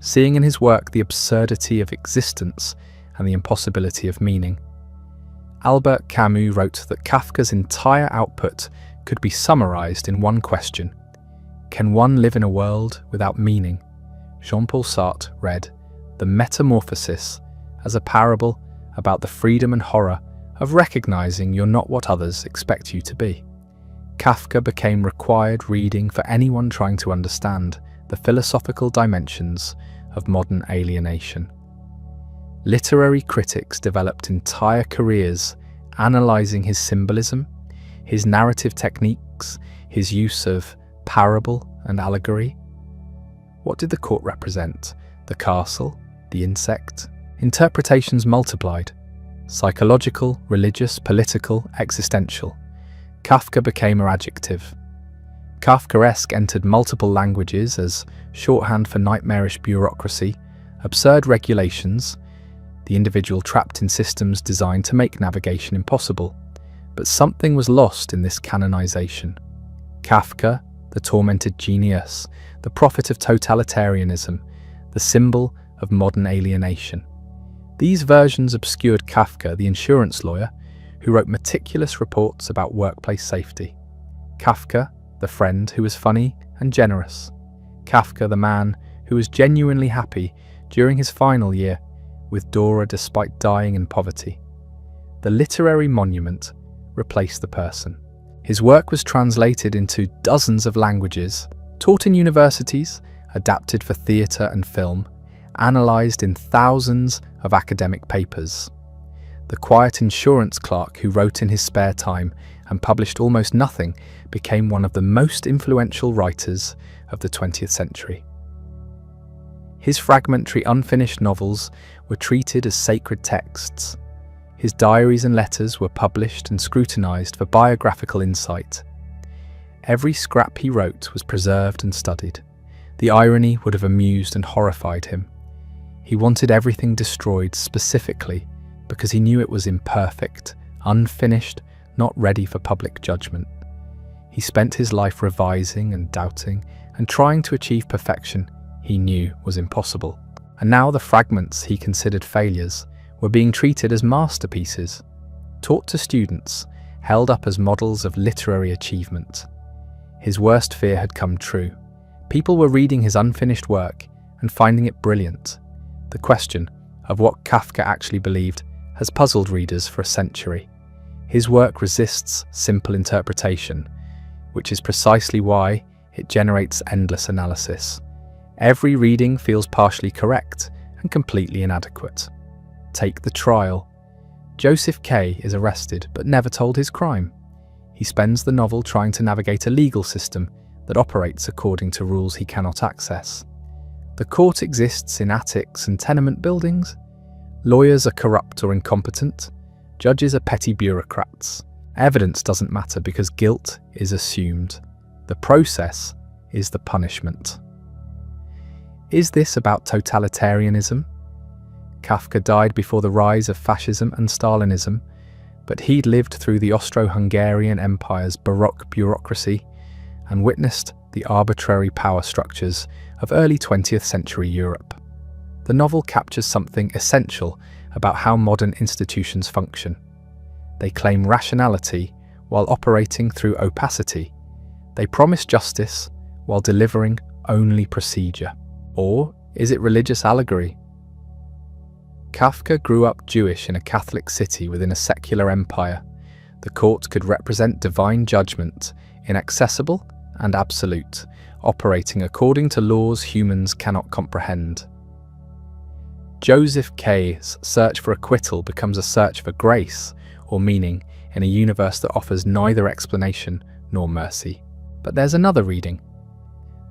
seeing in his work the absurdity of existence and the impossibility of meaning. Albert Camus wrote that Kafka's entire output could be summarized in one question: can one live in a world without meaning? Jean-Paul Sartre read The Metamorphosis as a parable about the freedom and horror of recognizing you're not what others expect you to be. Kafka became required reading for anyone trying to understand the philosophical dimensions of modern alienation. Literary critics developed entire careers analyzing his symbolism, his narrative techniques, his use of parable and allegory. What did the court represent? The castle? The insect? Interpretations multiplied. Psychological, religious, political, existential. Kafka became an adjective. Kafkaesque entered multiple languages as shorthand for nightmarish bureaucracy, absurd regulations, the individual trapped in systems designed to make navigation impossible. But something was lost in this canonization. Kafka, the tormented genius, the prophet of totalitarianism, the symbol of modern alienation. These versions obscured Kafka, the insurance lawyer, who wrote meticulous reports about workplace safety. Kafka, the friend who was funny and generous. Kafka, the man who was genuinely happy during his final year with Dora despite dying in poverty. The literary monument replaced the person. His work was translated into dozens of languages, taught in universities, adapted for theatre and film, analysed in thousands of academic papers. The quiet insurance clerk who wrote in his spare time and published almost nothing became one of the most influential writers of the 20th century. His fragmentary, unfinished novels were treated as sacred texts. His diaries and letters were published and scrutinised for biographical insight. Every scrap he wrote was preserved and studied. The irony would have amused and horrified him. He wanted everything destroyed specifically because he knew it was imperfect, unfinished, not ready for public judgment. He spent his life revising and doubting and trying to achieve perfection he knew was impossible. And now the fragments he considered failures were being treated as masterpieces, taught to students, held up as models of literary achievement. His worst fear had come true. People were reading his unfinished work and finding it brilliant. The question of what Kafka actually believed has puzzled readers for a century. His work resists simple interpretation, which is precisely why it generates endless analysis. Every reading feels partially correct and completely inadequate. Take The Trial. Joseph K. is arrested but never told his crime. He spends the novel trying to navigate a legal system that operates according to rules he cannot access. The court exists in attics and tenement buildings. Lawyers are corrupt or incompetent. Judges are petty bureaucrats. Evidence doesn't matter because guilt is assumed. The process is the punishment. Is this about totalitarianism? Kafka died before the rise of fascism and Stalinism, but he'd lived through the Austro-Hungarian Empire's Baroque bureaucracy and witnessed the arbitrary power structures of early 20th century Europe. The novel captures something essential about how modern institutions function. They claim rationality while operating through opacity. They promise justice while delivering only procedure. Or is it religious allegory? Kafka grew up Jewish in a Catholic city within a secular empire. The court could represent divine judgment, inaccessible and absolute, operating according to laws humans cannot comprehend. Joseph K.'s search for acquittal becomes a search for grace or meaning in a universe that offers neither explanation nor mercy. But there's another reading.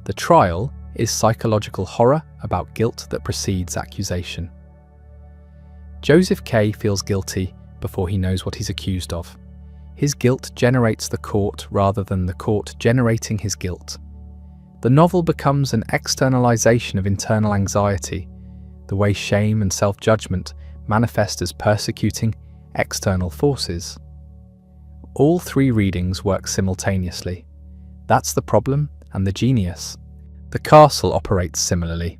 The Trial is psychological horror about guilt that precedes accusation. Joseph K. feels guilty before he knows what he's accused of. His guilt generates the court rather than the court generating his guilt. The novel becomes an externalization of internal anxiety, the way shame and self-judgment manifest as persecuting external forces. All three readings work simultaneously. That's the problem and the genius. The castle operates similarly.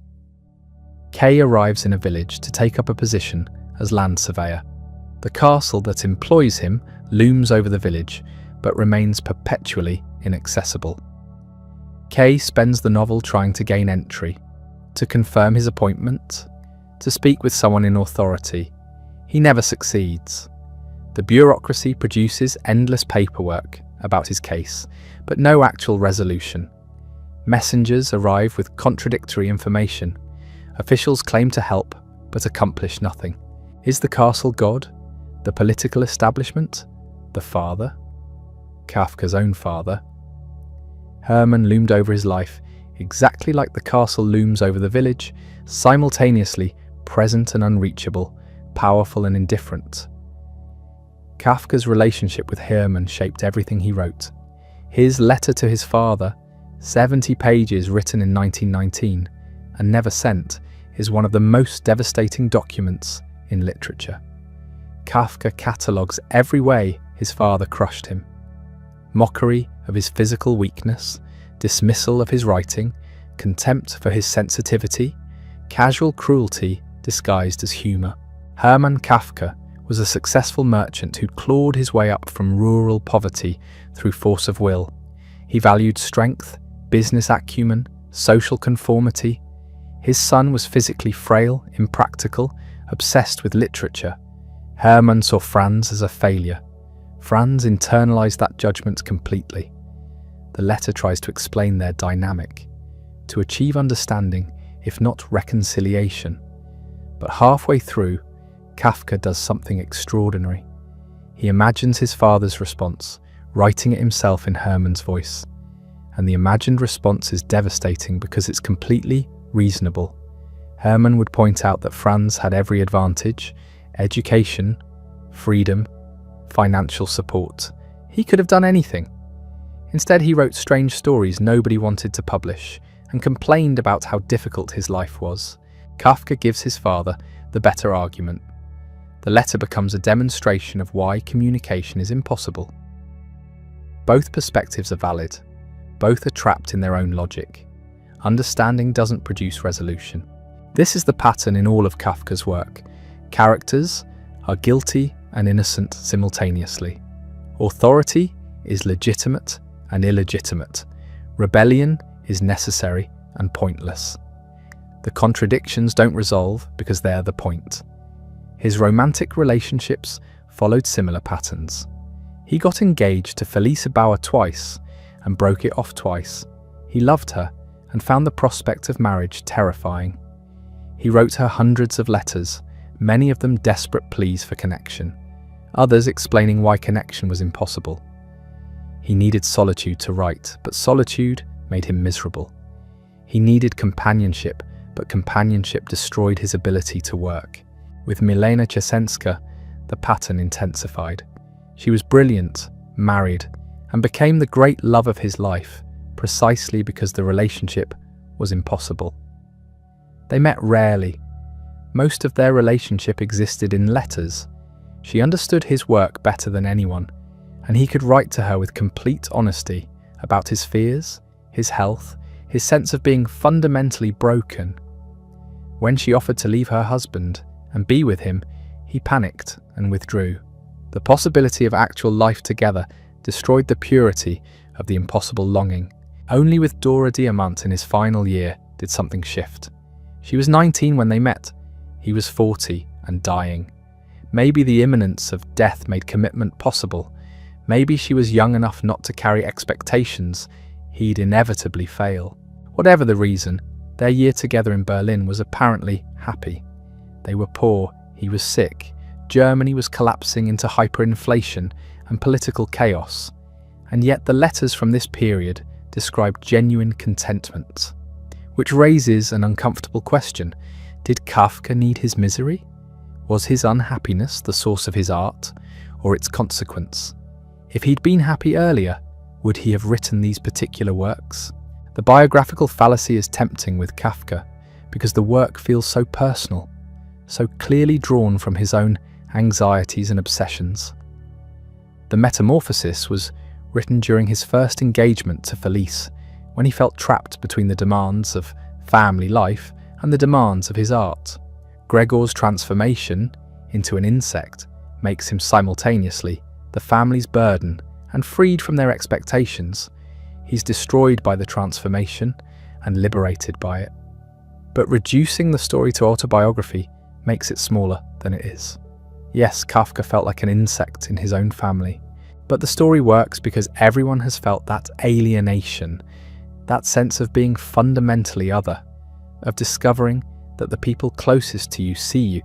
Kay arrives in a village to take up a position as land surveyor. The castle that employs him looms over the village, but remains perpetually inaccessible. Kay spends the novel trying to gain entry, to confirm his appointment, to speak with someone in authority. He never succeeds. The bureaucracy produces endless paperwork about his case, but no actual resolution. Messengers arrive with contradictory information. Officials claim to help, but accomplish nothing. Is the castle God? The political establishment? The father? Kafka's own father? Hermann loomed over his life, exactly like the castle looms over the village, simultaneously present and unreachable, powerful and indifferent. Kafka's relationship with Hermann shaped everything he wrote. His letter to his father, 70 pages written in 1919 and never sent, is one of the most devastating documents in literature. Kafka catalogues every way his father crushed him. Mockery of his physical weakness, dismissal of his writing, contempt for his sensitivity, casual cruelty disguised as humour. Hermann Kafka was a successful merchant who clawed his way up from rural poverty through force of will. He valued strength, business acumen, social conformity. His son was physically frail, impractical, obsessed with literature. Hermann saw Franz as a failure. Franz internalized that judgment completely. The letter tries to explain their dynamic, to achieve understanding, if not reconciliation. But halfway through, Kafka does something extraordinary. He imagines his father's response, writing it himself in Hermann's voice. And the imagined response is devastating because it's completely reasonable. Hermann would point out that Franz had every advantage: education, freedom, financial support. He could have done anything. Instead, he wrote strange stories nobody wanted to publish and complained about how difficult his life was. Kafka gives his father the better argument. The letter becomes a demonstration of why communication is impossible. Both perspectives are valid. Both are trapped in their own logic. Understanding doesn't produce resolution. This is the pattern in all of Kafka's work. Characters are guilty and innocent simultaneously. Authority is legitimate and illegitimate. Rebellion is necessary and pointless. The contradictions don't resolve because they're the point. His romantic relationships followed similar patterns. He got engaged to Felice Bauer twice and broke it off twice. He loved her and found the prospect of marriage terrifying. He wrote her hundreds of letters, many of them desperate pleas for connection, others explaining why connection was impossible. He needed solitude to write, but solitude made him miserable. He needed companionship, but companionship destroyed his ability to work. With Milena Chesenska, the pattern intensified. She was brilliant, married, and became the great love of his life, precisely because the relationship was impossible. They met rarely. Most of their relationship existed in letters. She understood his work better than anyone, and he could write to her with complete honesty about his fears, his health, his sense of being fundamentally broken. When she offered to leave her husband and be with him, he panicked and withdrew. The possibility of actual life together destroyed the purity of the impossible longing. Only with Dora Diamant in his final year did something shift. She was 19 when they met. He was 40 and dying. Maybe the imminence of death made commitment possible. Maybe she was young enough not to carry expectations he'd inevitably fail. Whatever the reason, their year together in Berlin was apparently happy. They were poor, he was sick, Germany was collapsing into hyperinflation and political chaos, and yet the letters from this period describe genuine contentment. Which raises an uncomfortable question. Did Kafka need his misery? Was his unhappiness the source of his art, or its consequence? If he'd been happy earlier, would he have written these particular works? The biographical fallacy is tempting with Kafka because the work feels so personal, so clearly drawn from his own anxieties and obsessions. The Metamorphosis was written during his first engagement to Felice, when he felt trapped between the demands of family life and the demands of his art. Gregor's transformation into an insect makes him simultaneously the family's burden and freed from their expectations. He's destroyed by the transformation and liberated by it. But reducing the story to autobiography makes it smaller than it is. Yes, Kafka felt like an insect in his own family, but the story works because everyone has felt that alienation, that sense of being fundamentally other, of discovering that the people closest to you see you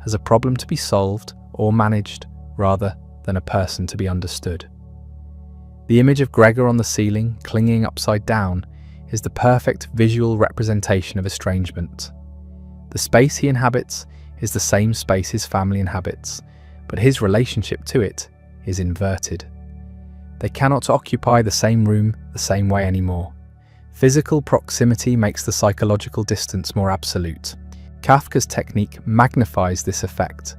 as a problem to be solved or managed rather than a person to be understood. The image of Gregor on the ceiling, clinging upside down, is the perfect visual representation of estrangement. The space he inhabits is the same space his family inhabits, but his relationship to it is inverted. They cannot occupy the same room the same way anymore. Physical proximity makes the psychological distance more absolute. Kafka's technique magnifies this effect.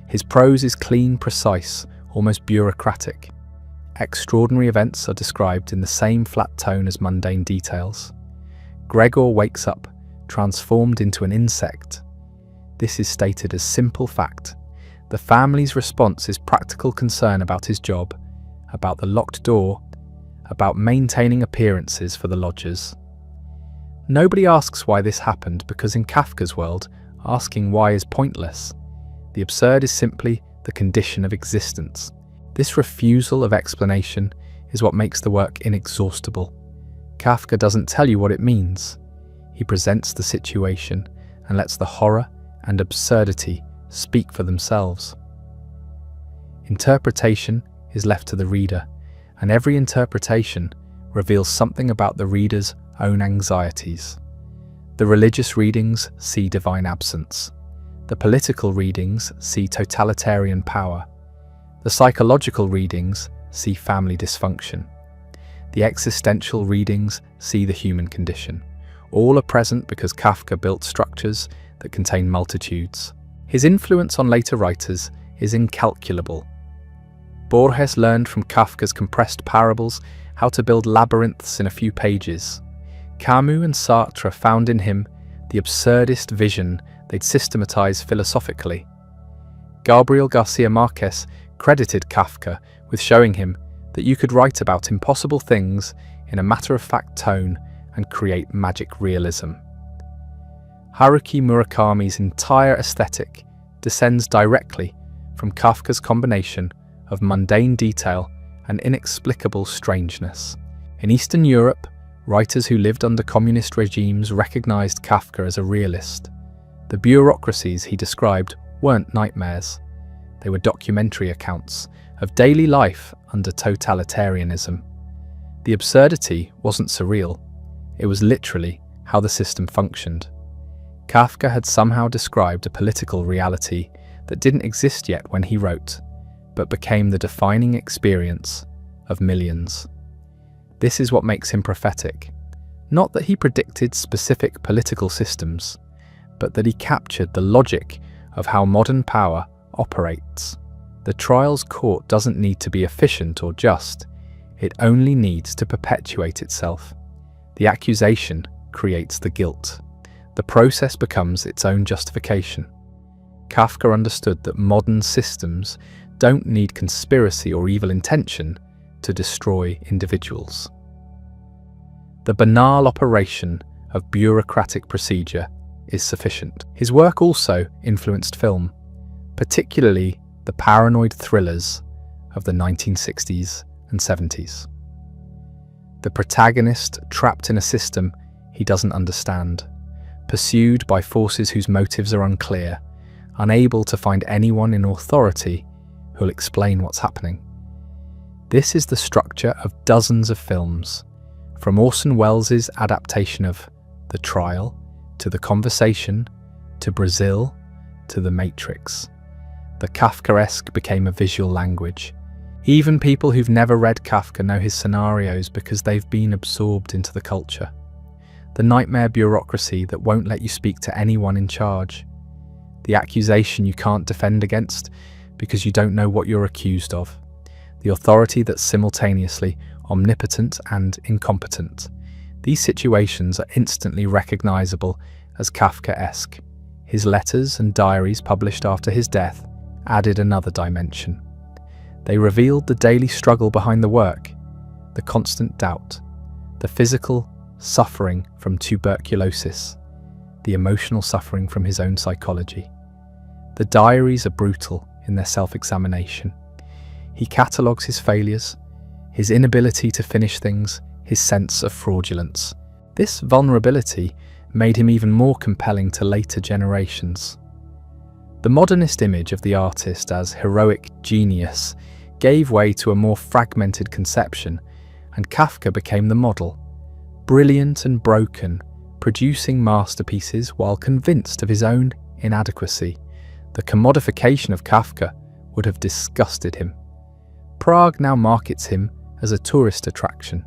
His prose is clean, precise, almost bureaucratic. Extraordinary events are described in the same flat tone as mundane details. Gregor wakes up, transformed into an insect. This is stated as simple fact. The family's response is practical concern about his job, about the locked door, about maintaining appearances for the lodgers. Nobody asks why this happened because in Kafka's world, asking why is pointless. The absurd is simply the condition of existence. This refusal of explanation is what makes the work inexhaustible. Kafka doesn't tell you what it means. He presents the situation and lets the horror and absurdity speak for themselves. Interpretation is left to the reader, and every interpretation reveals something about the reader's own anxieties. The religious readings see divine absence. The political readings see totalitarian power. The psychological readings see family dysfunction. The existential readings see the human condition. All are present because Kafka built structures that contain multitudes. His influence on later writers is incalculable. Borges learned from Kafka's compressed parables how to build labyrinths in a few pages. Camus and Sartre found in him the absurdist vision they'd systematize philosophically. Gabriel Garcia Marquez credited Kafka with showing him that you could write about impossible things in a matter-of-fact tone and create magic realism. Haruki Murakami's entire aesthetic descends directly from Kafka's combination of mundane detail and inexplicable strangeness. In Eastern Europe, writers who lived under communist regimes recognized Kafka as a realist. The bureaucracies he described weren't nightmares. They were documentary accounts of daily life under totalitarianism. The absurdity wasn't surreal. It was literally how the system functioned. Kafka had somehow described a political reality that didn't exist yet when he wrote, but became the defining experience of millions. This is what makes him prophetic. Not that he predicted specific political systems, but that he captured the logic of how modern power operates. The trial's court doesn't need to be efficient or just. It only needs to perpetuate itself. The accusation creates the guilt. The process becomes its own justification. Kafka understood that modern systems don't need conspiracy or evil intention to destroy individuals. The banal operation of bureaucratic procedure is sufficient. His work also influenced film, particularly the paranoid thrillers of the 1960s and 70s. The protagonist trapped in a system he doesn't understand, pursued by forces whose motives are unclear, unable to find anyone in authority who'll explain what's happening. This is the structure of dozens of films, from Orson Welles' adaptation of The Trial, to The Conversation, to Brazil, to The Matrix. The Kafkaesque became a visual language. Even people who've never read Kafka know his scenarios because they've been absorbed into the culture. The nightmare bureaucracy that won't let you speak to anyone in charge. The accusation you can't defend against because you don't know what you're accused of. The authority that's simultaneously omnipotent and incompetent. These situations are instantly recognizable as Kafkaesque. His letters and diaries published after his death added another dimension. They revealed the daily struggle behind the work, the constant doubt, the physical suffering from tuberculosis, the emotional suffering from his own psychology. The diaries are brutal in their self-examination. He catalogues his failures, his inability to finish things, his sense of fraudulence. This vulnerability made him even more compelling to later generations. The modernist image of the artist as heroic genius gave way to a more fragmented conception, and Kafka became the model, brilliant and broken, producing masterpieces while convinced of his own inadequacy. The commodification of Kafka would have disgusted him. Prague now markets him as a tourist attraction.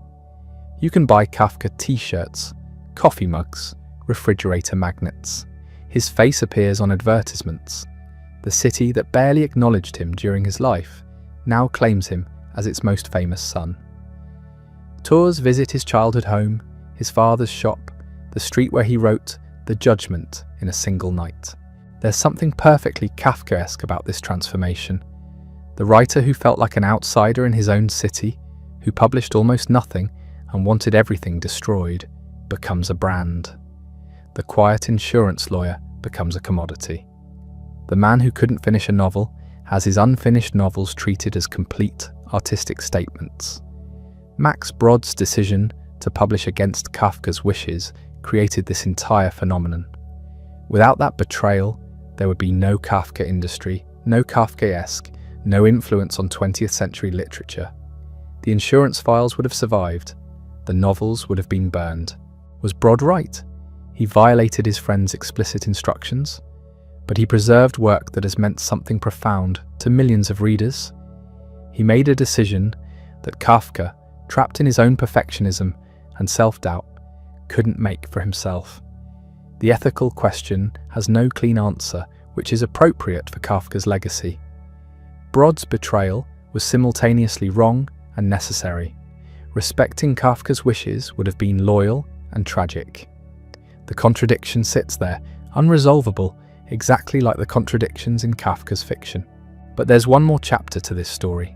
You can buy Kafka t-shirts, coffee mugs, refrigerator magnets. His face appears on advertisements. The city that barely acknowledged him during his life now claims him as its most famous son. Tours visit his childhood home, his father's shop, the street where he wrote The Judgment in a single night. There's something perfectly Kafkaesque about this transformation. The writer who felt like an outsider in his own city, who published almost nothing and wanted everything destroyed, becomes a brand. The quiet insurance lawyer becomes a commodity. The man who couldn't finish a novel has his unfinished novels treated as complete artistic statements. Max Brod's decision to publish against Kafka's wishes created this entire phenomenon. Without that betrayal, there would be no Kafka industry, no Kafkaesque, no influence on 20th century literature. The insurance files would have survived. The novels would have been burned. Was Brod right? He violated his friend's explicit instructions, but he preserved work that has meant something profound to millions of readers. He made a decision that Kafka, trapped in his own perfectionism and self-doubt, couldn't make for himself. The ethical question has no clean answer, which is appropriate for Kafka's legacy. Brod's betrayal was simultaneously wrong and necessary. Respecting Kafka's wishes would have been loyal and tragic. The contradiction sits there, unresolvable, exactly like the contradictions in Kafka's fiction. But there's one more chapter to this story.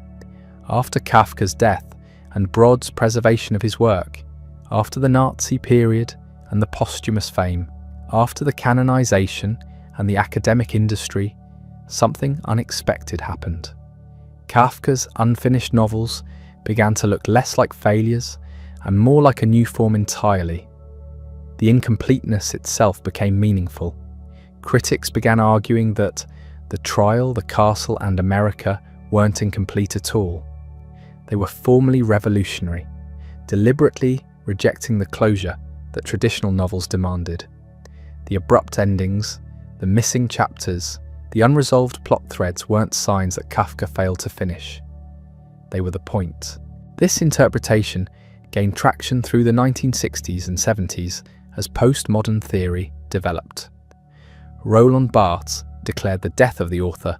After Kafka's death and Brod's preservation of his work, after the Nazi period and the posthumous fame, after the canonization and the academic industry, something unexpected happened. Kafka's unfinished novels began to look less like failures and more like a new form entirely. The incompleteness itself became meaningful. Critics began arguing that The Trial, The Castle, and America weren't incomplete at all. They were formally revolutionary, deliberately rejecting the closure that traditional novels demanded. The abrupt endings, the missing chapters, the unresolved plot threads weren't signs that Kafka failed to finish. They were the point. This interpretation gained traction through the 1960s and 70s as postmodern theory developed. Roland Barthes declared the death of the author,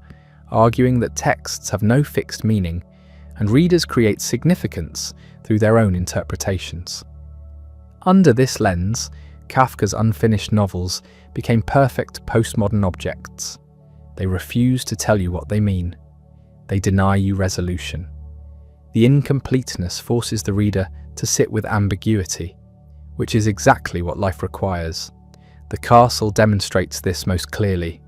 arguing that texts have no fixed meaning and readers create significance through their own interpretations. Under this lens, Kafka's unfinished novels became perfect postmodern objects. They refuse to tell you what they mean. They deny you resolution. The incompleteness forces the reader to sit with ambiguity, which is exactly what life requires. The Castle demonstrates this most clearly.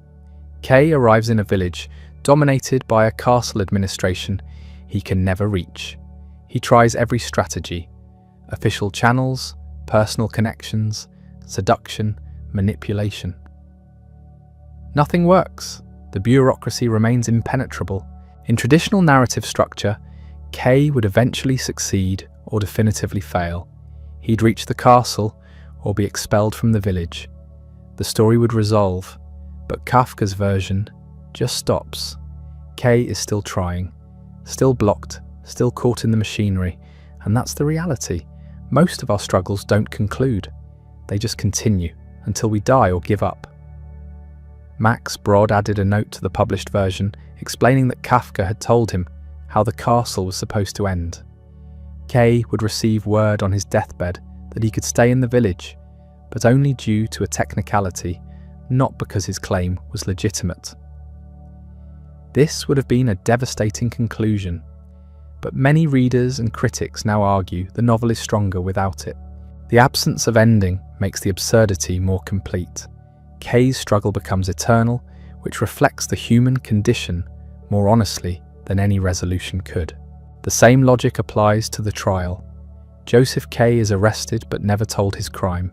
Kay arrives in a village dominated by a castle administration he can never reach. He tries every strategy: official channels, personal connections, seduction, manipulation. Nothing works. The bureaucracy remains impenetrable. In traditional narrative structure, Kay would eventually succeed or definitively fail. He'd reach the castle or be expelled from the village. The story would resolve, but Kafka's version just stops. Kay is still trying, still blocked, still caught in the machinery, and that's the reality. Most of our struggles don't conclude. They just continue until we die or give up. Max Brod added a note to the published version explaining that Kafka had told him how the castle was supposed to end. Kay would receive word on his deathbed that he could stay in the village, but only due to a technicality, not because his claim was legitimate. This would have been a devastating conclusion, but many readers and critics now argue the novel is stronger without it. The absence of ending makes the absurdity more complete. Kay's struggle becomes eternal, which reflects the human condition more honestly than any resolution could. The same logic applies to the trial. Joseph K is arrested but never told his crime.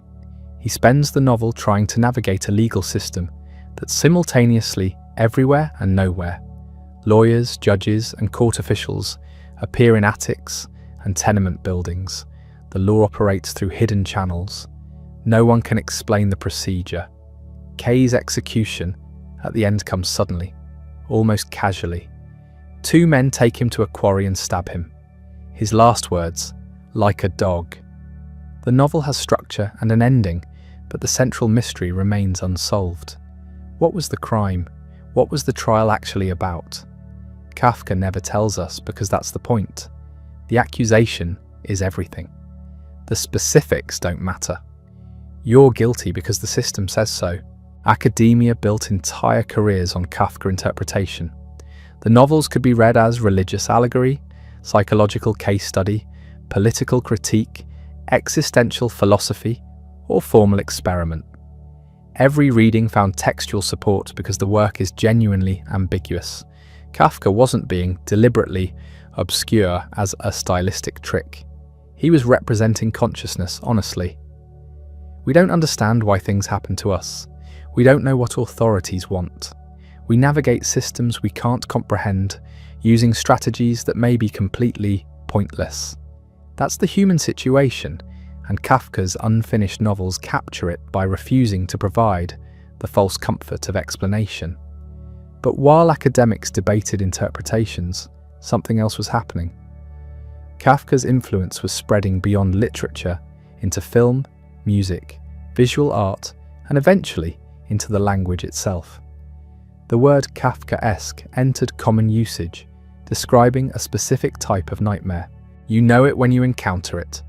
He spends the novel trying to navigate a legal system that's simultaneously everywhere and nowhere. Lawyers, judges, and court officials appear in attics and tenement buildings. The law operates through hidden channels. No one can explain the procedure. Kay's execution at the end comes suddenly, almost casually. Two men take him to a quarry and stab him. His last words, "like a dog." The novel has structure and an ending, but the central mystery remains unsolved. What was the crime? What was the trial actually about? Kafka never tells us because that's the point. The accusation is everything. The specifics don't matter. You're guilty because the system says so. Academia built entire careers on Kafka interpretation. The novels could be read as religious allegory, psychological case study, political critique, existential philosophy, or formal experiment. Every reading found textual support because the work is genuinely ambiguous. Kafka wasn't being deliberately obscure as a stylistic trick. He was representing consciousness honestly. We don't understand why things happen to us. We don't know what authorities want. We navigate systems we can't comprehend, using strategies that may be completely pointless. That's the human situation, and Kafka's unfinished novels capture it by refusing to provide the false comfort of explanation. But while academics debated interpretations, something else was happening. Kafka's influence was spreading beyond literature into film, music, visual art, and eventually into the language itself. The word Kafkaesque entered common usage, describing a specific type of nightmare. You know it when you encounter it.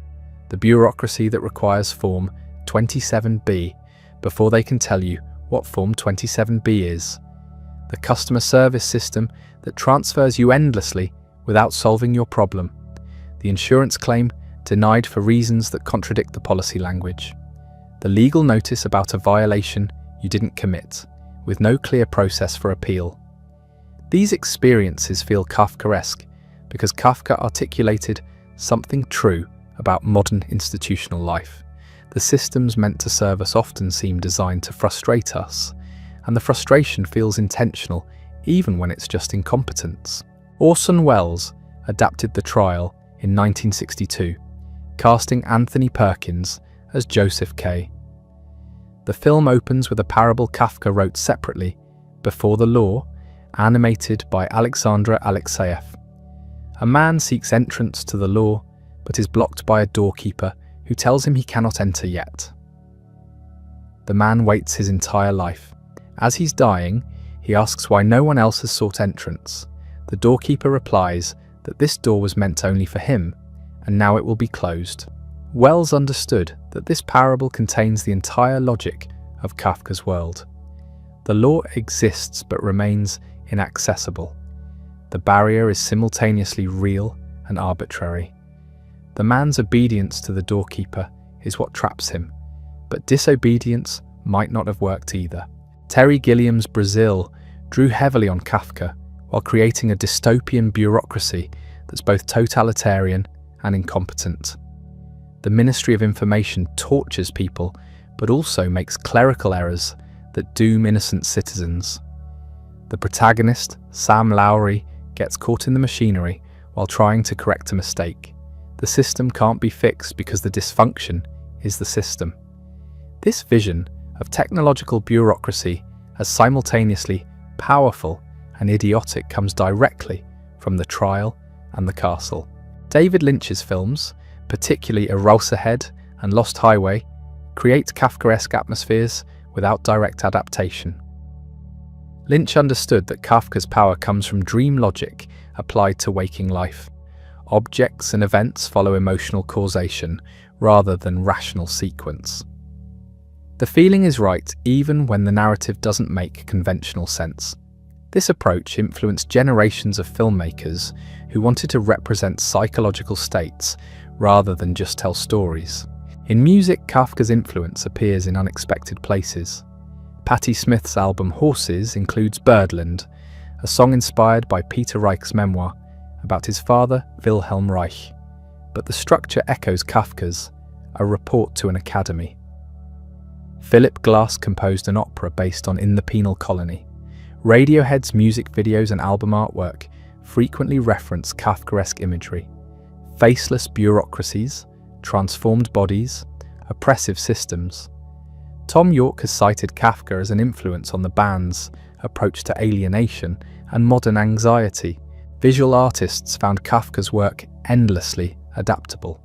The bureaucracy that requires Form 27B before they can tell you what Form 27B is. The customer service system that transfers you endlessly without solving your problem. The insurance claim denied for reasons that contradict the policy language. The legal notice about a violation you didn't commit, with no clear process for appeal. These experiences feel Kafkaesque because Kafka articulated something true about modern institutional life. The systems meant to serve us often seem designed to frustrate us, and the frustration feels intentional even when it's just incompetence. Orson Welles adapted The Trial in 1962, casting Anthony Perkins as Joseph K. The film opens with a parable Kafka wrote separately, Before the Law, animated by Alexandra Alexeyev. A man seeks entrance to the law, but is blocked by a doorkeeper who tells him he cannot enter yet. The man waits his entire life. As he's dying, he asks why no one else has sought entrance. The doorkeeper replies that this door was meant only for him, and now it will be closed. Wells understood that this parable contains the entire logic of Kafka's world. The law exists but remains inaccessible. The barrier is simultaneously real and arbitrary. The man's obedience to the doorkeeper is what traps him, but disobedience might not have worked either. Terry Gilliam's Brazil drew heavily on Kafka while creating a dystopian bureaucracy that's both totalitarian and incompetent. The Ministry of Information tortures people, but also makes clerical errors that doom innocent citizens. The protagonist, Sam Lowry, gets caught in the machinery while trying to correct a mistake. The system can't be fixed because the dysfunction is the system. This vision of technological bureaucracy as simultaneously powerful and idiotic comes directly from The Trial and The Castle. David Lynch's films, particularly Eraserhead and Lost Highway, create Kafkaesque atmospheres without direct adaptation. Lynch understood that Kafka's power comes from dream logic applied to waking life. Objects and events follow emotional causation rather than rational sequence. The feeling is right even when the narrative doesn't make conventional sense. This approach influenced generations of filmmakers who wanted to represent psychological states rather than just tell stories. In music, Kafka's influence appears in unexpected places. Patti Smith's album Horses includes Birdland, a song inspired by Peter Reich's memoir about his father, Wilhelm Reich. But the structure echoes Kafka's A Report to an Academy. Philip Glass composed an opera based on In the Penal Colony. Radiohead's music videos and album artwork frequently reference Kafkaesque imagery. Faceless bureaucracies, transformed bodies, oppressive systems. Tom York has cited Kafka as an influence on the band's approach to alienation and modern anxiety. Visual artists found Kafka's work endlessly adaptable.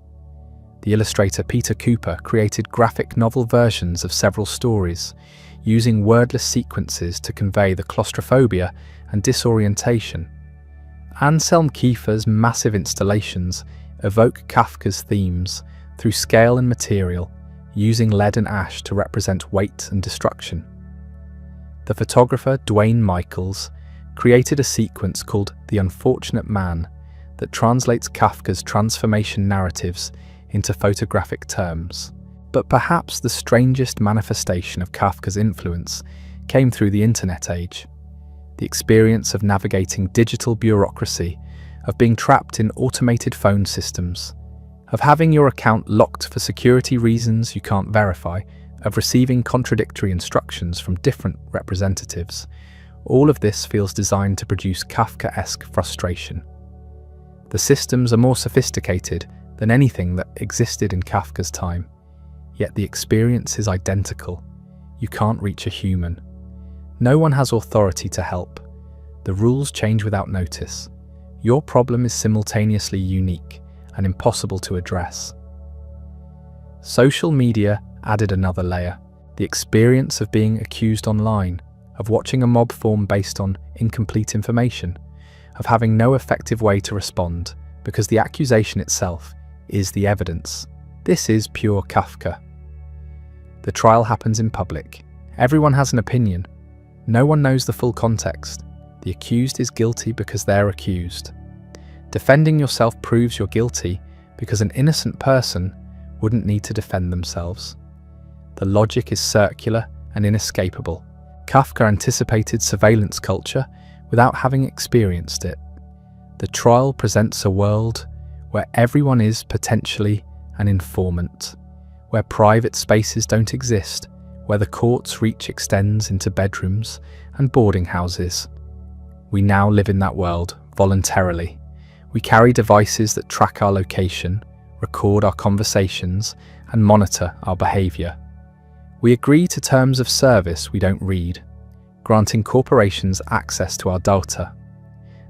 The illustrator Peter Cooper created graphic novel versions of several stories, using wordless sequences to convey the claustrophobia and disorientation. Anselm Kiefer's massive installations evoke Kafka's themes through scale and material, using lead and ash to represent weight and destruction. The photographer Dwayne Michaels created a sequence called The Unfortunate Man that translates Kafka's transformation narratives into photographic terms. But perhaps the strangest manifestation of Kafka's influence came through the internet age. The experience of navigating digital bureaucracy, of being trapped in automated phone systems, of having your account locked for security reasons you can't verify, of receiving contradictory instructions from different representatives. All of this feels designed to produce Kafkaesque frustration. The systems are more sophisticated than anything that existed in Kafka's time, yet the experience is identical. You can't reach a human. No one has authority to help. The rules change without notice. Your problem is simultaneously unique and impossible to address. Social media added another layer, the experience of being accused online, of watching a mob form based on incomplete information, of having no effective way to respond because the accusation itself is the evidence. This is pure Kafka. The trial happens in public. Everyone has an opinion. No one knows the full context. The accused is guilty because they're accused. Defending yourself proves you're guilty because an innocent person wouldn't need to defend themselves. The logic is circular and inescapable. Kafka anticipated surveillance culture without having experienced it. The trial presents a world where everyone is potentially an informant, where private spaces don't exist, where the court's reach extends into bedrooms and boarding houses. We now live in that world voluntarily. We carry devices that track our location, record our conversations, and monitor our behavior. We agree to terms of service we don't read, granting corporations access to our data.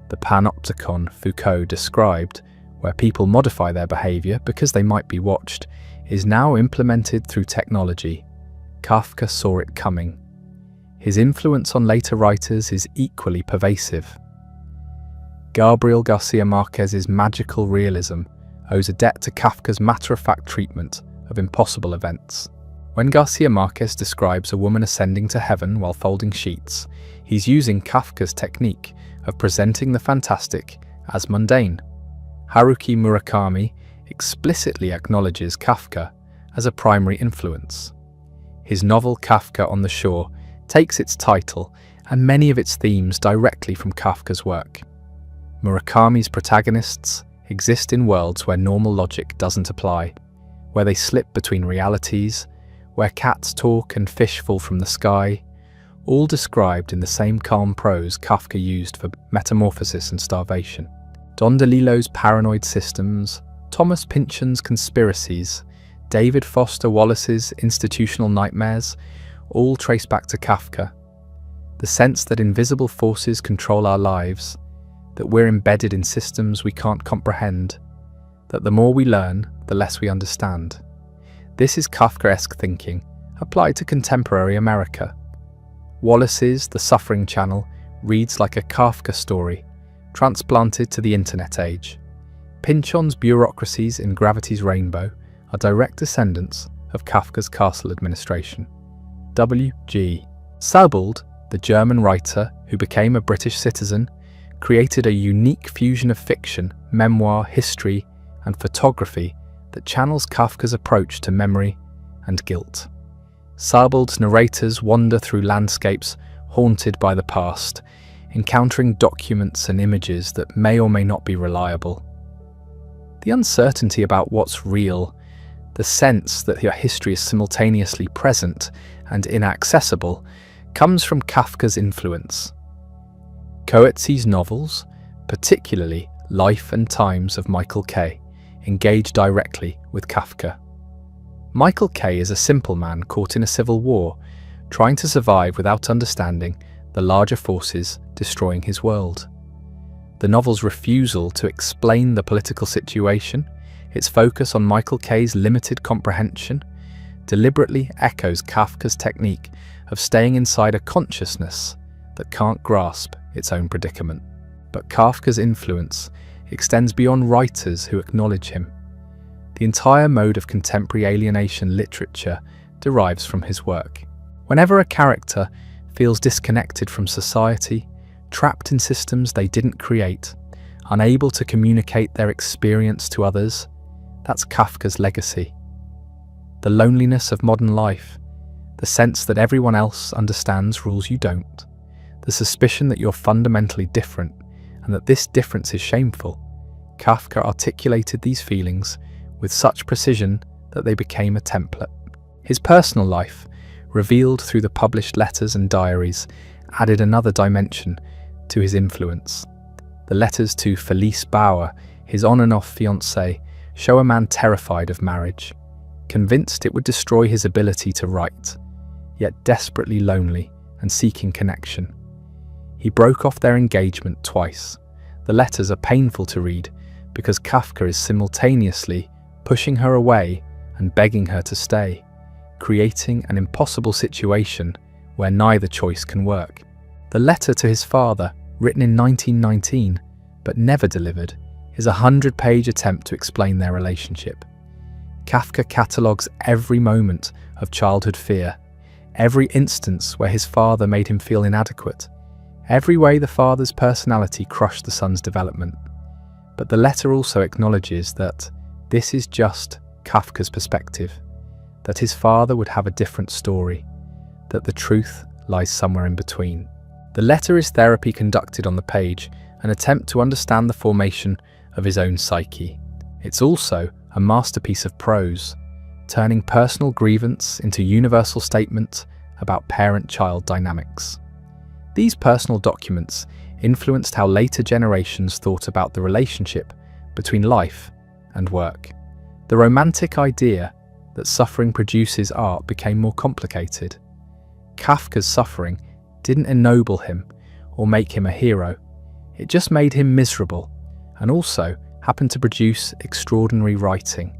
The panopticon Foucault described, where people modify their behavior because they might be watched, is now implemented through technology. Kafka saw it coming. His influence on later writers is equally pervasive. Gabriel Garcia Marquez's magical realism owes a debt to Kafka's matter-of-fact treatment of impossible events. When Garcia Marquez describes a woman ascending to heaven while folding sheets, he's using Kafka's technique of presenting the fantastic as mundane. Haruki Murakami explicitly acknowledges Kafka as a primary influence. His novel Kafka on the Shore takes its title and many of its themes directly from Kafka's work. Murakami's protagonists exist in worlds where normal logic doesn't apply, where they slip between realities, where cats talk and fish fall from the sky, all described in the same calm prose Kafka used for metamorphosis and starvation. Don DeLillo's paranoid systems, Thomas Pynchon's conspiracies, David Foster Wallace's institutional nightmares, all trace back to Kafka. The sense that invisible forces control our lives, that we're embedded in systems we can't comprehend, that the more we learn, the less we understand. This is Kafkaesque thinking, applied to contemporary America. Wallace's The Suffering Channel reads like a Kafka story, transplanted to the internet age. Pynchon's bureaucracies in Gravity's Rainbow are direct descendants of Kafka's castle administration. W.G. Sebald, the German writer who became a British citizen, created a unique fusion of fiction, memoir, history, and photography that channels Kafka's approach to memory and guilt. Sebald's narrators wander through landscapes haunted by the past, encountering documents and images that may or may not be reliable. The uncertainty about what's real, the sense that your history is simultaneously present and inaccessible, comes from Kafka's influence. Coetzee's novels, particularly Life and Times of Michael K., engage directly with Kafka. Michael K. is a simple man caught in a civil war, trying to survive without understanding the larger forces destroying his world. The novel's refusal to explain the political situation, its focus on Michael K.'s limited comprehension, deliberately echoes Kafka's technique of staying inside a consciousness that can't grasp its own predicament. But Kafka's influence extends beyond writers who acknowledge him. The entire mode of contemporary alienation literature derives from his work. Whenever a character feels disconnected from society, trapped in systems they didn't create, unable to communicate their experience to others, that's Kafka's legacy. The loneliness of modern life, the sense that everyone else understands rules you don't, the suspicion that you're fundamentally different and that this difference is shameful. Kafka articulated these feelings with such precision that they became a template. His personal life, revealed through the published letters and diaries, added another dimension to his influence. The letters to Felice Bauer, his on-and-off fiancée, show a man terrified of marriage, convinced it would destroy his ability to write, yet desperately lonely and seeking connection. He broke off their engagement twice. The letters are painful to read because Kafka is simultaneously pushing her away and begging her to stay, creating an impossible situation where neither choice can work. The letter to his father, written in 1919 but never delivered, is a 100-page attempt to explain their relationship. Kafka catalogues every moment of childhood fear, every instance where his father made him feel inadequate, every way the father's personality crushed the son's development. But the letter also acknowledges that this is just Kafka's perspective, that his father would have a different story, that the truth lies somewhere in between. The letter is therapy conducted on the page, an attempt to understand the formation of his own psyche. It's also a masterpiece of prose, turning personal grievance into universal statement about parent-child dynamics. These personal documents influenced how later generations thought about the relationship between life and work. The romantic idea that suffering produces art became more complicated. Kafka's suffering didn't ennoble him or make him a hero. It just made him miserable, and also happened to produce extraordinary writing.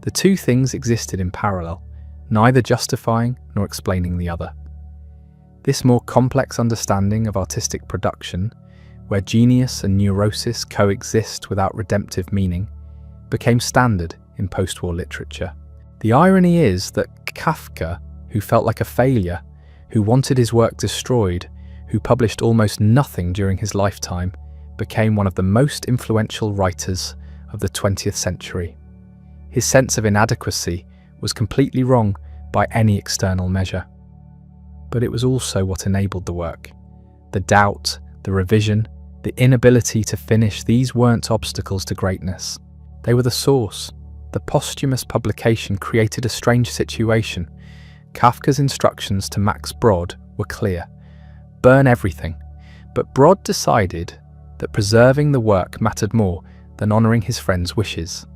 The two things existed in parallel, neither justifying nor explaining the other. This more complex understanding of artistic production, where genius and neurosis coexist without redemptive meaning, became standard in post-war literature. The irony is that Kafka, who felt like a failure, who wanted his work destroyed, who published almost nothing during his lifetime, became one of the most influential writers of the 20th century. His sense of inadequacy was completely wrong by any external measure. But it was also what enabled the work. The doubt, the revision, the inability to finish, these weren't obstacles to greatness. They were the source. The posthumous publication created a strange situation. Kafka's instructions to Max Brod were clear: burn everything. But Brod decided that preserving the work mattered more than honouring his friend's wishes.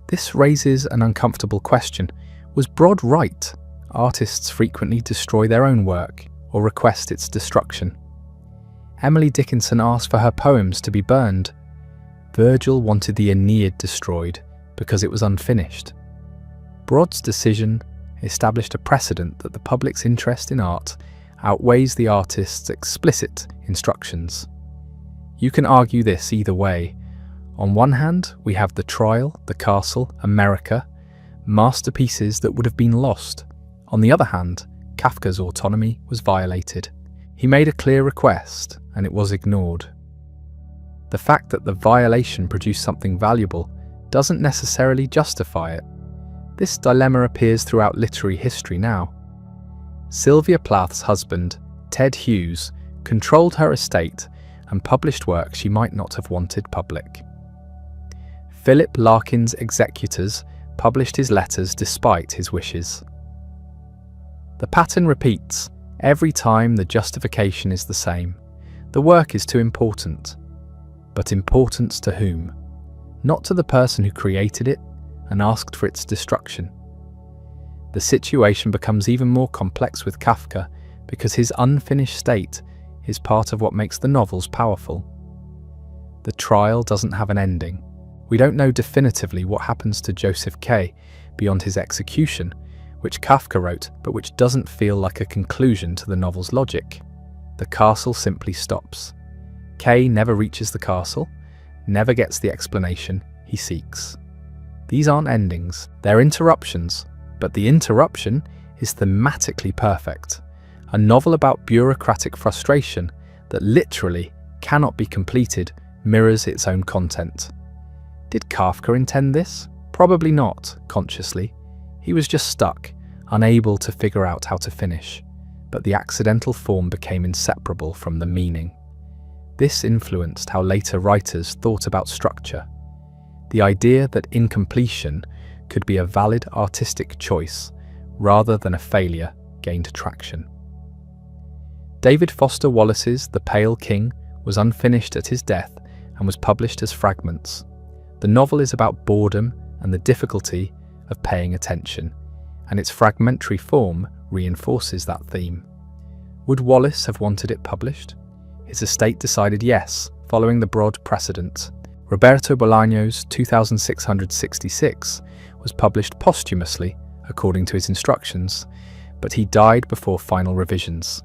This raises an uncomfortable question. Was Brod right? Artists frequently destroy their own work or request its destruction. Emily Dickinson asked for her poems to be burned. Virgil wanted the Aeneid destroyed because it was unfinished. Brod's decision established a precedent that the public's interest in art outweighs the artist's explicit instructions. You can argue this either way. On one hand, we have The Trial, The Castle, America, masterpieces that would have been lost. On the other hand, Kafka's autonomy was violated. He made a clear request, and it was ignored. The fact that the violation produced something valuable doesn't necessarily justify it. This dilemma appears throughout literary history now. Sylvia Plath's husband, Ted Hughes, controlled her estate and published work she might not have wanted public. Philip Larkin's executors published his letters despite his wishes. The pattern repeats. Every time the justification is the same. The work is too important. But importance to whom? Not to the person who created it and asked for its destruction. The situation becomes even more complex with Kafka because his unfinished state is part of what makes the novels powerful. The trial doesn't have an ending. We don't know definitively what happens to Joseph K. beyond his execution, which Kafka wrote, but which doesn't feel like a conclusion to the novel's logic. The castle simply stops. K never reaches the castle, never gets the explanation he seeks. These aren't endings, they're interruptions, but the interruption is thematically perfect. A novel about bureaucratic frustration that literally cannot be completed mirrors its own content. Did Kafka intend this? Probably not, consciously. He was just stuck, unable to figure out how to finish, but the accidental form became inseparable from the meaning. This influenced how later writers thought about structure. The idea that incompletion could be a valid artistic choice rather than a failure gained traction. David Foster Wallace's The Pale King was unfinished at his death and was published as fragments. The novel is about boredom and the difficulty of paying attention, and its fragmentary form reinforces that theme. Would Wallace have wanted it published? His estate decided yes, following the broad precedent. Roberto Bolaño's 2666 was published posthumously, according to his instructions, but he died before final revisions.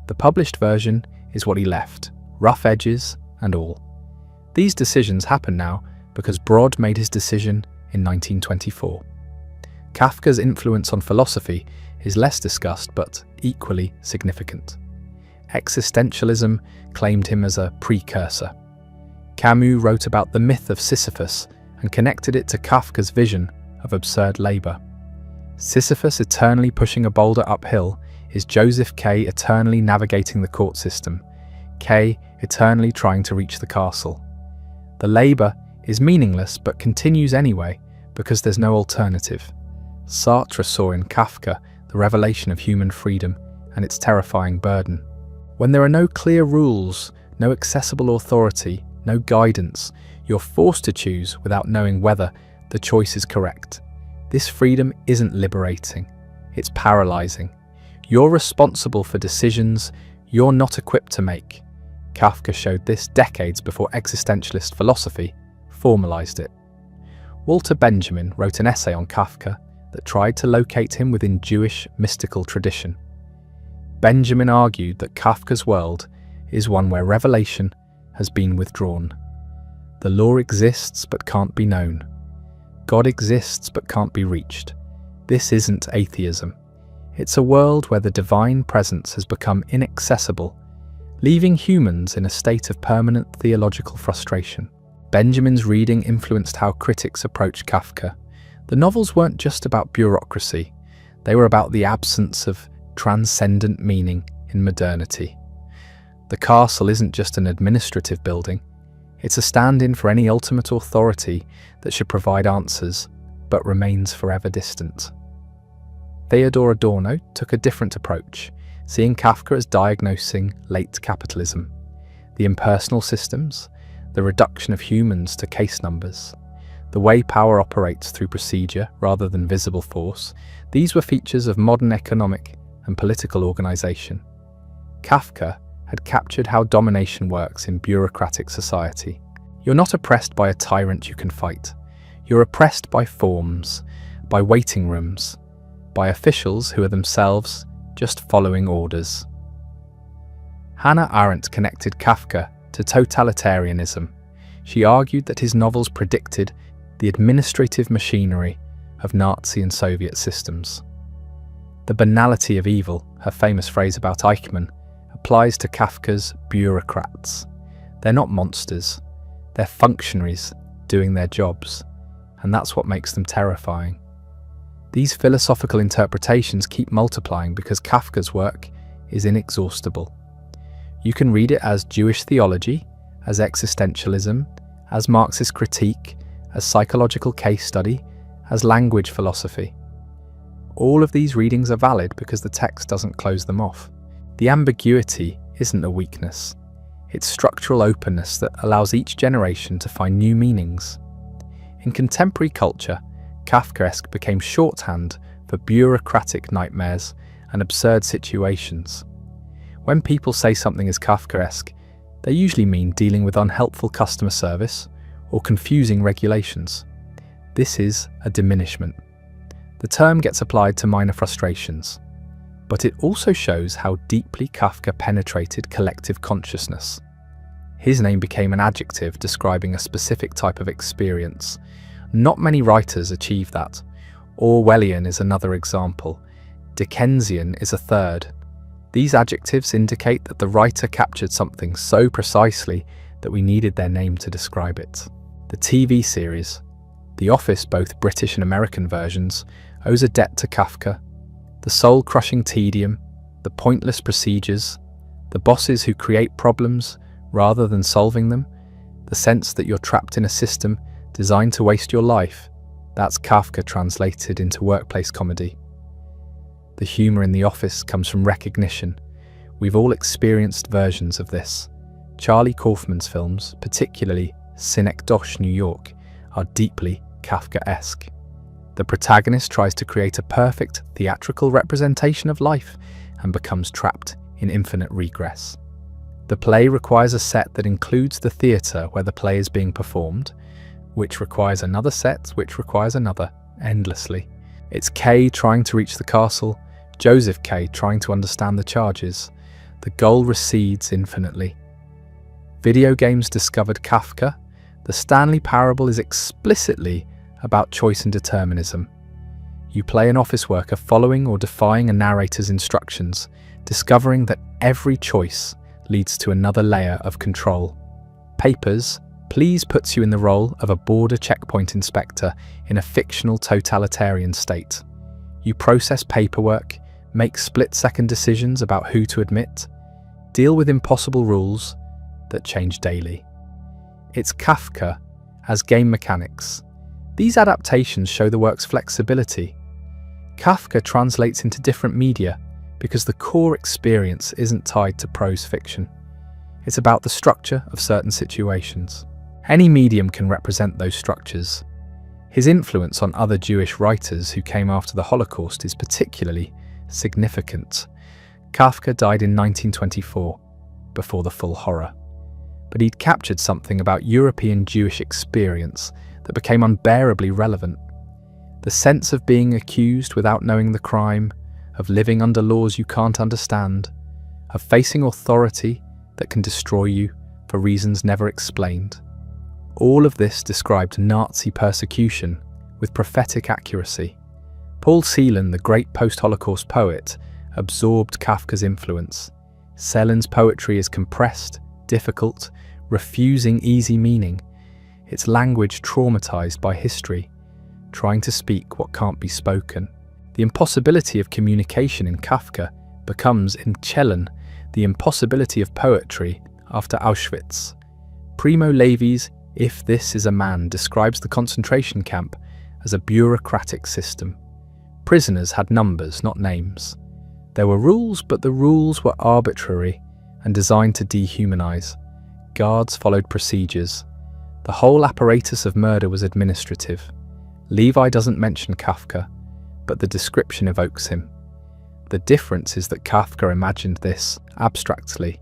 The published version is what he left, rough edges and all. These decisions happen now because Brod made his decision in 1924. Kafka's influence on philosophy is less discussed but equally significant. Existentialism claimed him as a precursor. Camus wrote about the myth of Sisyphus and connected it to Kafka's vision of absurd labour. Sisyphus eternally pushing a boulder uphill is Joseph K. eternally navigating the court system, K. eternally trying to reach the castle. The labour is meaningless but continues anyway because there's no alternative. Sartre saw in Kafka the revelation of human freedom and its terrifying burden. When there are no clear rules, no accessible authority, no guidance, you're forced to choose without knowing whether the choice is correct. This freedom isn't liberating, it's paralyzing. You're responsible for decisions you're not equipped to make. Kafka showed this decades before existentialist philosophy formalized it. Walter Benjamin wrote an essay on Kafka that tried to locate him within Jewish mystical tradition. Benjamin argued that Kafka's world is one where revelation has been withdrawn. The law exists but can't be known. God exists but can't be reached. This isn't atheism. It's a world where the divine presence has become inaccessible, leaving humans in a state of permanent theological frustration. Benjamin's reading influenced how critics approached Kafka. The novels weren't just about bureaucracy, they were about the absence of transcendent meaning in modernity. The castle isn't just an administrative building, it's a stand-in for any ultimate authority that should provide answers, but remains forever distant. Theodor Adorno took a different approach, seeing Kafka as diagnosing late capitalism, the impersonal systems, the reduction of humans to case numbers, the way power operates through procedure rather than visible force. These were features of modern economic and political organization. Kafka had captured how domination works in bureaucratic society. You're not oppressed by a tyrant you can fight. You're oppressed by forms, by waiting rooms, by officials who are themselves just following orders. Hannah Arendt connected Kafka to totalitarianism. She argued that his novels predicted the administrative machinery of Nazi and Soviet systems. The banality of evil, her famous phrase about Eichmann, applies to Kafka's bureaucrats. They're not monsters, they're functionaries doing their jobs, and that's what makes them terrifying. These philosophical interpretations keep multiplying because Kafka's work is inexhaustible. You can read it as Jewish theology, as existentialism, as Marxist critique, as psychological case study, as language philosophy. All of these readings are valid because the text doesn't close them off. The ambiguity isn't a weakness. It's structural openness that allows each generation to find new meanings. In contemporary culture, Kafkaesque became shorthand for bureaucratic nightmares and absurd situations. When people say something is Kafkaesque, they usually mean dealing with unhelpful customer service or confusing regulations. This is a diminishment. The term gets applied to minor frustrations, but it also shows how deeply Kafka penetrated collective consciousness. His name became an adjective describing a specific type of experience. Not many writers achieve that. Orwellian is another example. Dickensian is a third. These adjectives indicate that the writer captured something so precisely that we needed their name to describe it. The TV series, The Office, both British and American versions, owes a debt to Kafka. The soul-crushing tedium, the pointless procedures, the bosses who create problems rather than solving them, the sense that you're trapped in a system designed to waste your life, that's Kafka translated into workplace comedy. The humour in The Office comes from recognition. We've all experienced versions of this. Charlie Kaufman's films, particularly Synecdoche, New York, are deeply Kafkaesque. The protagonist tries to create a perfect theatrical representation of life and becomes trapped in infinite regress. The play requires a set that includes the theatre where the play is being performed, which requires another set, which requires another, endlessly. It's K trying to reach the castle, Joseph K trying to understand the charges. The goal recedes infinitely. Video games discovered Kafka. The Stanley Parable is explicitly about choice and determinism. You play an office worker following or defying a narrator's instructions, discovering that every choice leads to another layer of control. Papers, Please puts you in the role of a border checkpoint inspector in a fictional totalitarian state. You process paperwork, make split-second decisions about who to admit, deal with impossible rules that change daily. It's Kafka as game mechanics. These adaptations show the work's flexibility. Kafka translates into different media because the core experience isn't tied to prose fiction. It's about the structure of certain situations. Any medium can represent those structures. His influence on other Jewish writers who came after the Holocaust is particularly significant. Kafka died in 1924, before the full horror. But he'd captured something about European Jewish experience that became unbearably relevant. The sense of being accused without knowing the crime, of living under laws you can't understand, of facing authority that can destroy you for reasons never explained. All of this described Nazi persecution with prophetic accuracy. Paul Celan, the great post-Holocaust poet, absorbed Kafka's influence. Celan's poetry is compressed, difficult, refusing easy meaning. Its language traumatized by history, trying to speak what can't be spoken. The impossibility of communication in Kafka becomes, in Celan, the impossibility of poetry after Auschwitz. Primo Levi's If This Is a Man describes the concentration camp as a bureaucratic system. Prisoners had numbers, not names. There were rules, but the rules were arbitrary and designed to dehumanize. Guards followed procedures. The whole apparatus of murder was administrative. Levi doesn't mention Kafka, but the description evokes him. The difference is that Kafka imagined this abstractly.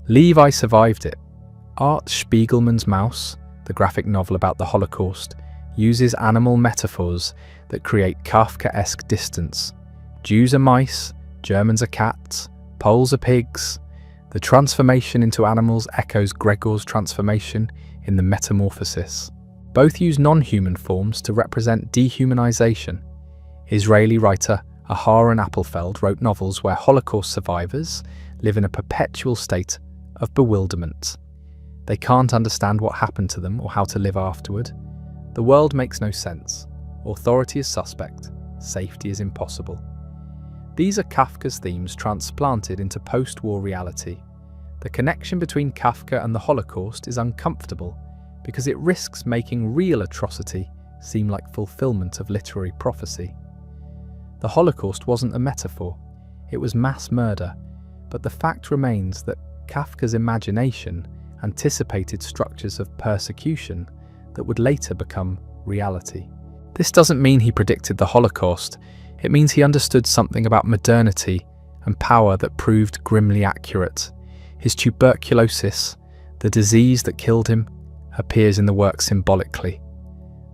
Levi survived it. Art Spiegelman's Maus, the graphic novel about the Holocaust, uses animal metaphors that create Kafkaesque distance. Jews are mice, Germans are cats, Poles are pigs. The transformation into animals echoes Gregor's transformation in the Metamorphosis. Both use non-human forms to represent dehumanization. Israeli writer Aharon Appelfeld wrote novels where Holocaust survivors live in a perpetual state of bewilderment. They can't understand what happened to them or how to live afterward. The world makes no sense. Authority is suspect. Safety is impossible. These are Kafka's themes transplanted into post-war reality. The connection between Kafka and the Holocaust is uncomfortable because it risks making real atrocity seem like fulfillment of literary prophecy. The Holocaust wasn't a metaphor, it was mass murder, but the fact remains that Kafka's imagination anticipated structures of persecution that would later become reality. This doesn't mean he predicted the Holocaust, it means he understood something about modernity and power that proved grimly accurate. His tuberculosis, the disease that killed him, appears in the work symbolically.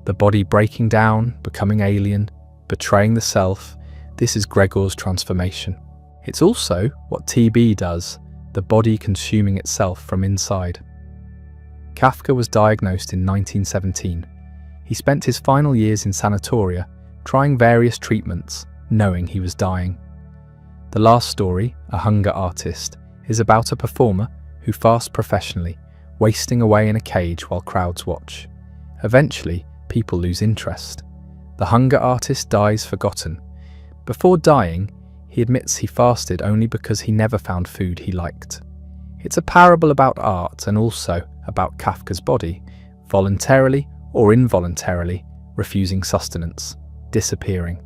The body breaking down, becoming alien, betraying the self, this is Gregor's transformation. It's also what TB does, the body consuming itself from inside. Kafka was diagnosed in 1917. He spent his final years in sanatoria, trying various treatments, knowing he was dying. The last story, A Hunger Artist, is about a performer who fasts professionally, wasting away in a cage while crowds watch. Eventually, people lose interest. The hunger artist dies forgotten. Before dying, he admits he fasted only because he never found food he liked. It's a parable about art and also about Kafka's body, voluntarily or involuntarily refusing sustenance, disappearing.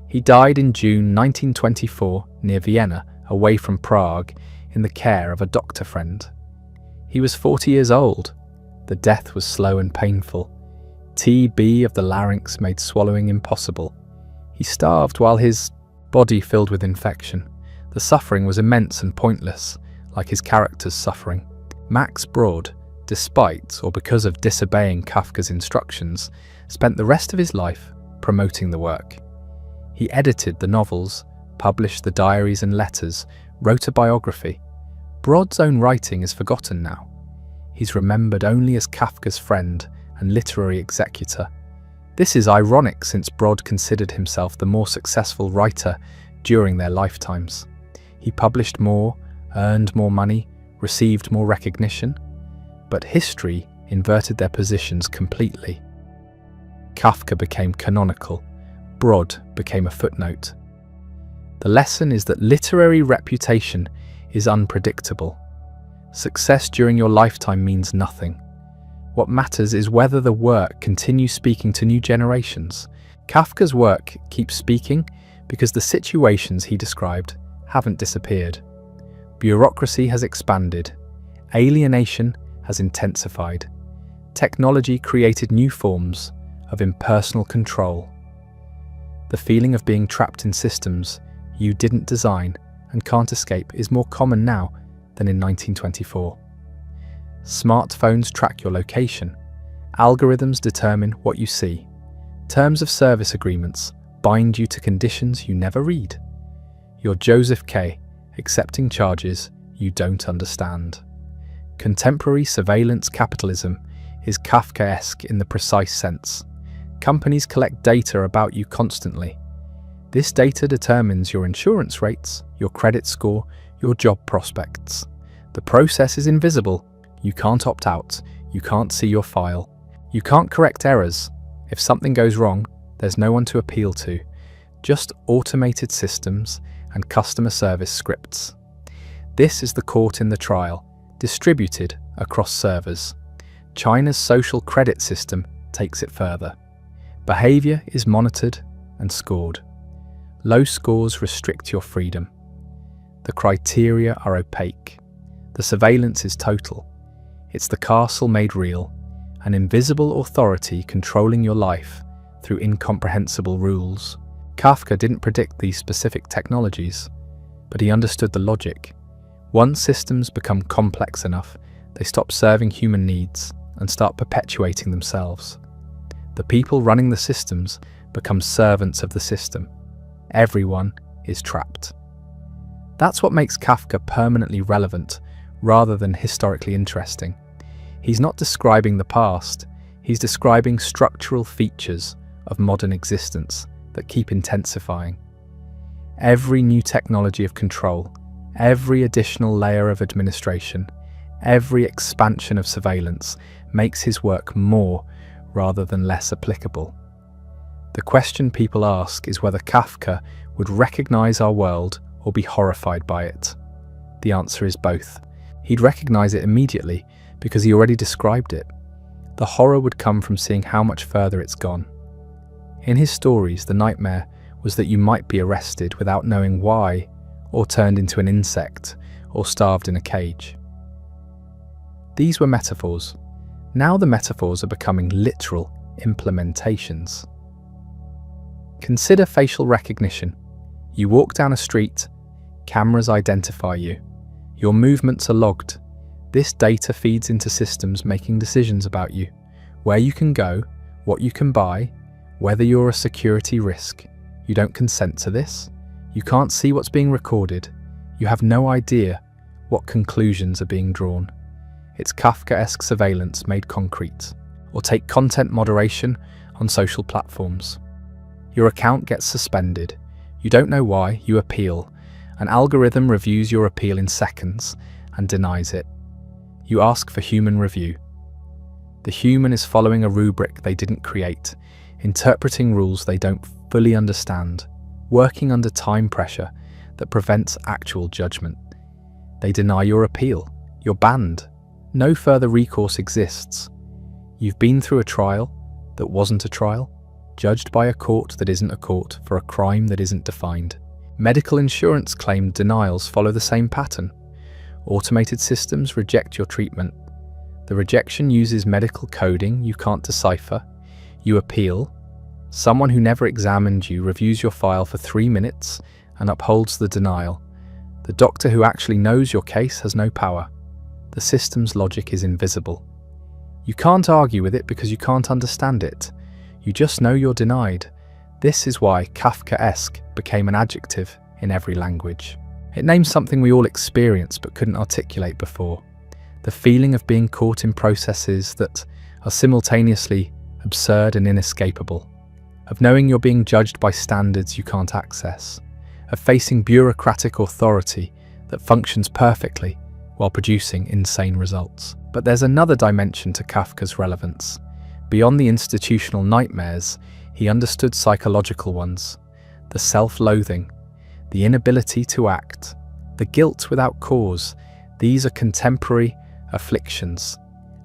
He died in June 1924 near Vienna, away from Prague, in the care of a doctor friend. He was 40 years old. The death was slow and painful. TB of the larynx made swallowing impossible. He starved while his body filled with infection. The suffering was immense and pointless, like his character's suffering. Max Brod, despite or because of disobeying Kafka's instructions, spent the rest of his life promoting the work. He edited the novels, published the diaries and letters, wrote a biography. Brod's own writing is forgotten now. He's remembered only as Kafka's friend and literary executor. This is ironic since Brod considered himself the more successful writer during their lifetimes. He published more, earned more money, received more recognition, but history inverted their positions completely. Kafka became canonical, Brod became a footnote. The lesson is that literary reputation is unpredictable. Success during your lifetime means nothing. What matters is whether the work continues speaking to new generations. Kafka's work keeps speaking because the situations he described haven't disappeared. Bureaucracy has expanded. Alienation has intensified. Technology created new forms of impersonal control. The feeling of being trapped in systems you didn't design and can't escape is more common now than in 1924. Smartphones track your location. Algorithms determine what you see. Terms of service agreements bind you to conditions you never read. You're Joseph K., accepting charges you don't understand. Contemporary surveillance capitalism is Kafkaesque in the precise sense. Companies collect data about you constantly. This data determines your insurance rates, your credit score, your job prospects. The process is invisible. You can't opt out. You can't see your file. You can't correct errors. If something goes wrong, there's no one to appeal to. Just automated systems and customer service scripts. This is the court in the trial, distributed across servers. China's social credit system takes it further. Behavior is monitored and scored. Low scores restrict your freedom. The criteria are opaque. The surveillance is total. It's the castle made real, an invisible authority controlling your life through incomprehensible rules. Kafka didn't predict these specific technologies, but he understood the logic. Once systems become complex enough, they stop serving human needs and start perpetuating themselves. The people running the systems become servants of the system. Everyone is trapped. That's what makes Kafka permanently relevant rather than historically interesting. He's not describing the past, he's describing structural features of modern existence that keep intensifying. Every new technology of control, every additional layer of administration, every expansion of surveillance makes his work more rather than less applicable. The question people ask is whether Kafka would recognize our world or be horrified by it. The answer is both. He'd recognize it immediately because he already described it. The horror would come from seeing how much further it's gone. In his stories, the nightmare was that you might be arrested without knowing why, or turned into an insect, or starved in a cage. These were metaphors. Now the metaphors are becoming literal implementations. Consider facial recognition. You walk down a street, cameras identify you. Your movements are logged. This data feeds into systems making decisions about you, where you can go, what you can buy, whether you're a security risk. You don't consent to this. You can't see what's being recorded. You have no idea what conclusions are being drawn. It's Kafkaesque surveillance made concrete. Or take content moderation on social platforms. Your account gets suspended. You don't know why, you appeal. An algorithm reviews your appeal in seconds and denies it. You ask for human review. The human is following a rubric they didn't create, interpreting rules they don't fully understand, working under time pressure that prevents actual judgment. They deny your appeal. You're banned. No further recourse exists. You've been through a trial that wasn't a trial, judged by a court that isn't a court for a crime that isn't defined. Medical insurance claim denials follow the same pattern. Automated systems reject your treatment. The rejection uses medical coding you can't decipher. You appeal. Someone who never examined you reviews your file for 3 minutes and upholds the denial. The doctor who actually knows your case has no power. The system's logic is invisible. You can't argue with it because you can't understand it. You just know you're denied. This is why Kafkaesque became an adjective in every language. It names something we all experience but couldn't articulate before. The feeling of being caught in processes that are simultaneously absurd and inescapable. Of knowing you're being judged by standards you can't access. Of facing bureaucratic authority that functions perfectly while producing insane results. But there's another dimension to Kafka's relevance. Beyond the institutional nightmares, he understood psychological ones. The self-loathing, the inability to act, the guilt without cause. These are contemporary afflictions.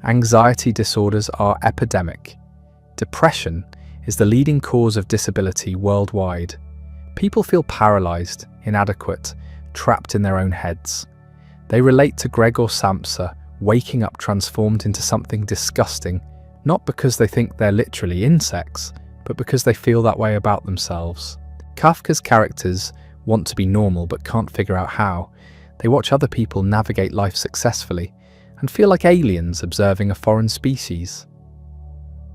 Anxiety disorders are epidemic. Depression is the leading cause of disability worldwide. People feel paralyzed, inadequate, trapped in their own heads. They relate to Gregor Samsa waking up transformed into something disgusting, not because they think they're literally insects, but because they feel that way about themselves. Kafka's characters want to be normal but can't figure out how. They watch other people navigate life successfully and feel like aliens observing a foreign species.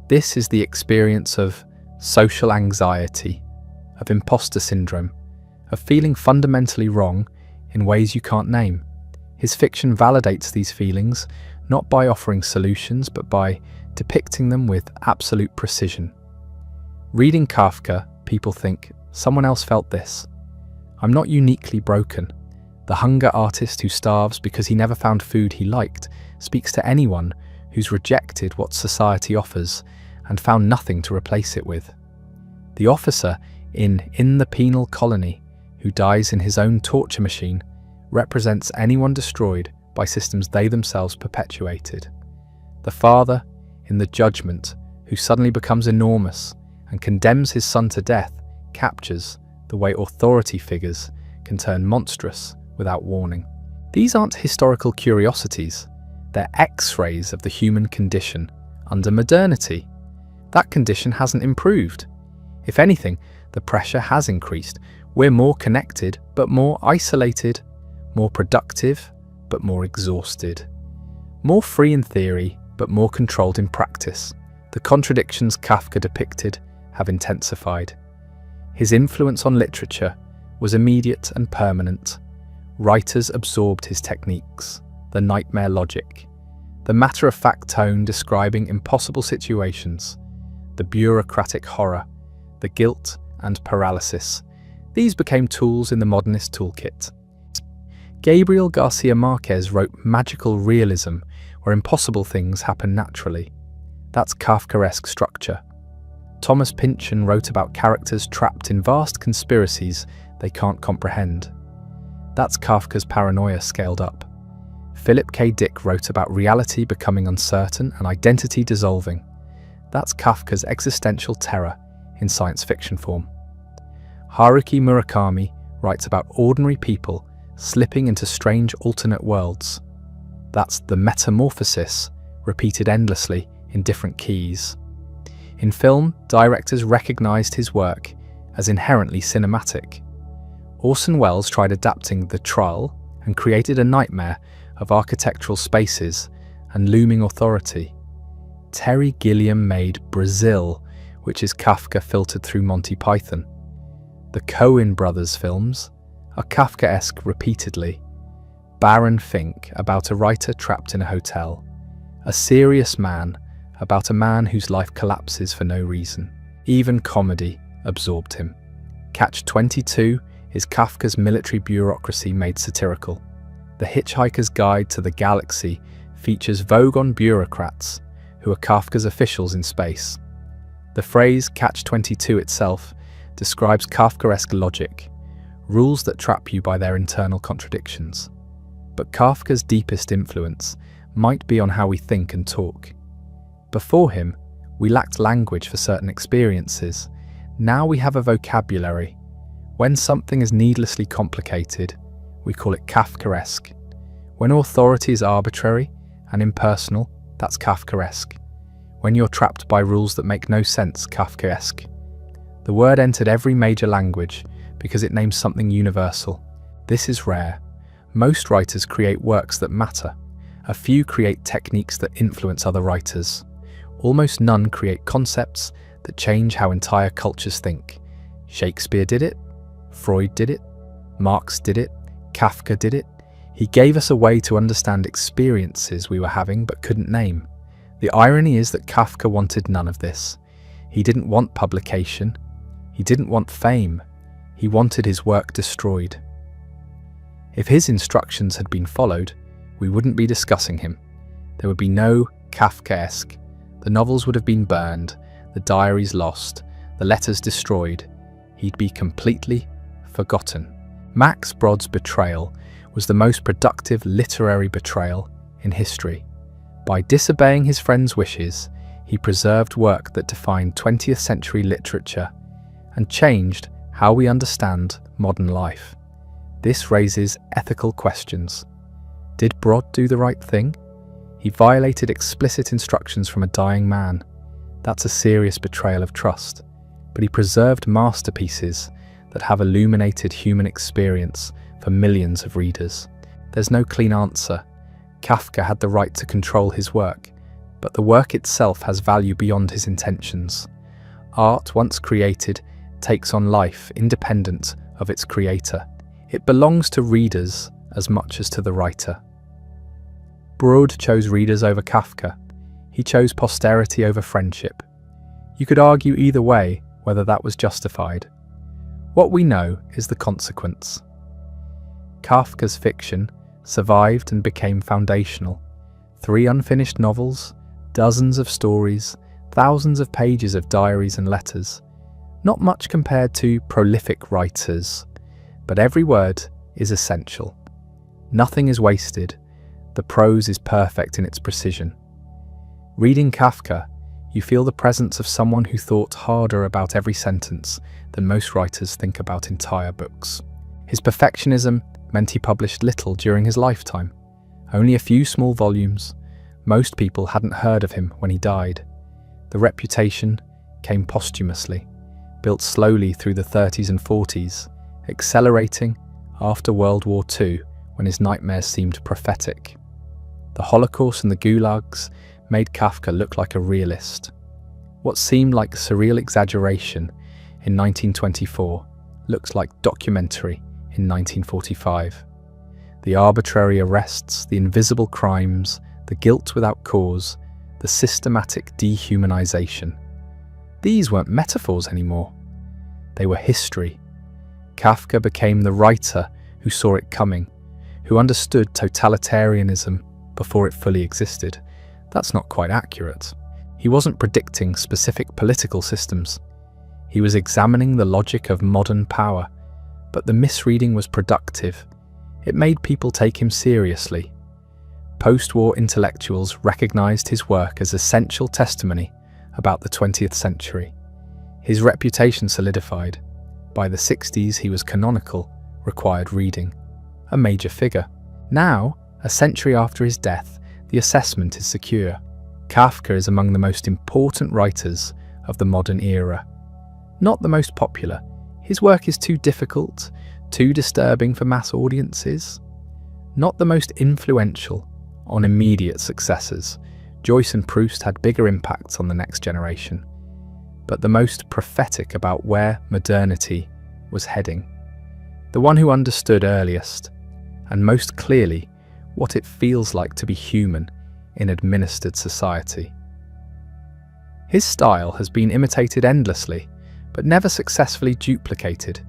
This is the experience of social anxiety, of imposter syndrome, of feeling fundamentally wrong in ways you can't name. His fiction validates these feelings, not by offering solutions, but by depicting them with absolute precision. Reading Kafka, people think, someone else felt this. I'm not uniquely broken. The hunger artist who starves because he never found food he liked speaks to anyone who's rejected what society offers and found nothing to replace it with. The officer in the Penal Colony, who dies in his own torture machine, represents anyone destroyed by systems they themselves perpetuated. The father in The Judgment, who suddenly becomes enormous and condemns his son to death, captures the way authority figures can turn monstrous without warning. These aren't historical curiosities, they're X-rays of the human condition under modernity. That condition hasn't improved. If anything, the pressure has increased. We're more connected, but more isolated, more productive, but more exhausted, more free in theory, but more controlled in practice. The contradictions Kafka depicted have intensified. His influence on literature was immediate and permanent. Writers absorbed his techniques, the nightmare logic, the matter-of-fact tone describing impossible situations, the bureaucratic horror, the guilt and paralysis. These became tools in the modernist toolkit. Gabriel Garcia Marquez wrote magical realism, where impossible things happen naturally. That's Kafkaesque structure. Thomas Pynchon wrote about characters trapped in vast conspiracies they can't comprehend. That's Kafka's paranoia scaled up. Philip K. Dick wrote about reality becoming uncertain and identity dissolving. That's Kafka's existential terror in science fiction form. Haruki Murakami writes about ordinary people slipping into strange alternate worlds. That's the metamorphosis repeated endlessly in different keys. In film, directors recognized his work as inherently cinematic. Orson Welles tried adapting The Trial and created a nightmare of architectural spaces and looming authority. Terry Gilliam made Brazil, which is Kafka filtered through Monty Python. The Coen brothers films are Kafkaesque repeatedly. Baron Fink, about a writer trapped in a hotel. A Serious Man, about a man whose life collapses for no reason. Even comedy absorbed him. Catch-22 is Kafka's military bureaucracy made satirical. The Hitchhiker's Guide to the Galaxy features Vogon bureaucrats, who are Kafka's officials in space. The phrase Catch-22 itself describes Kafkaesque logic, rules that trap you by their internal contradictions. But Kafka's deepest influence might be on how we think and talk. Before him, we lacked language for certain experiences. Now we have a vocabulary. When something is needlessly complicated, we call it Kafkaesque. When authority is arbitrary and impersonal, that's Kafkaesque. When you're trapped by rules that make no sense, Kafkaesque. The word entered every major language because it names something universal. This is rare. Most writers create works that matter. A few create techniques that influence other writers. Almost none create concepts that change how entire cultures think. Shakespeare did it. Freud did it. Marx did it. Kafka did it. He gave us a way to understand experiences we were having but couldn't name. The irony is that Kafka wanted none of this. He didn't want publication. He didn't want fame. He wanted his work destroyed. If his instructions had been followed, we wouldn't be discussing him. There would be no Kafkaesque. The novels would have been burned, the diaries lost, the letters destroyed. He'd be completely forgotten. Max Brod's betrayal was the most productive literary betrayal in history. By disobeying his friend's wishes, he preserved work that defined 20th century literature and changed how we understand modern life. This raises ethical questions. Did Brod do the right thing? He violated explicit instructions from a dying man. That's a serious betrayal of trust. But he preserved masterpieces that have illuminated human experience for millions of readers. There's no clean answer. Kafka had the right to control his work, but the work itself has value beyond his intentions. Art, once created, takes on life independent of its creator. It belongs to readers as much as to the writer. Brod chose readers over Kafka. He chose posterity over friendship. You could argue either way whether that was justified. What we know is the consequence. Kafka's fiction survived and became foundational. 3 unfinished novels, dozens of stories, thousands of pages of diaries and letters. Not much compared to prolific writers, but every word is essential. Nothing is wasted. The prose is perfect in its precision. Reading Kafka, you feel the presence of someone who thought harder about every sentence than most writers think about entire books. His perfectionism meant he published little during his lifetime, only a few small volumes. Most people hadn't heard of him when he died. The reputation came posthumously, built slowly through the 30s and 40s, accelerating after World War II when his nightmares seemed prophetic. The Holocaust and the gulags made Kafka look like a realist. What seemed like surreal exaggeration in 1924 looks like documentary in 1945. The arbitrary arrests, the invisible crimes, the guilt without cause, the systematic dehumanization. These weren't metaphors anymore. They were history. Kafka became the writer who saw it coming, who understood totalitarianism before it fully existed. That's not quite accurate. He wasn't predicting specific political systems. He was examining the logic of modern power, but the misreading was productive. It made people take him seriously. Post-war intellectuals recognized his work as essential testimony about the 20th century. His reputation solidified. By the 60s, he was canonical, required reading, a major figure. Now, a century after his death, the assessment is secure. Kafka is among the most important writers of the modern era. Not the most popular. His work is too difficult, too disturbing for mass audiences. Not the most influential on immediate successors. Joyce and Proust had bigger impacts on the next generation. But the most prophetic about where modernity was heading. The one who understood earliest, and most clearly, what it feels like to be human in administered society. His style has been imitated endlessly, but never successfully duplicated.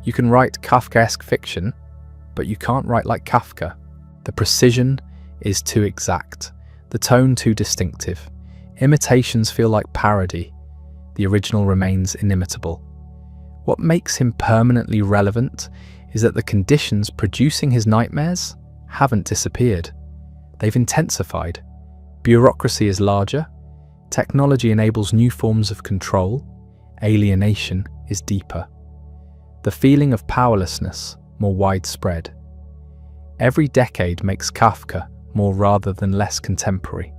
You can write Kafkaesque fiction, but you can't write like Kafka. The precision is too exact, the tone too distinctive. Imitations feel like parody. The original remains inimitable. What makes him permanently relevant is that the conditions producing his nightmares haven't disappeared. They've intensified. Bureaucracy is larger. Technology enables new forms of control. Alienation is deeper. The feeling of powerlessness more widespread. Every decade makes Kafka more rather than less contemporary.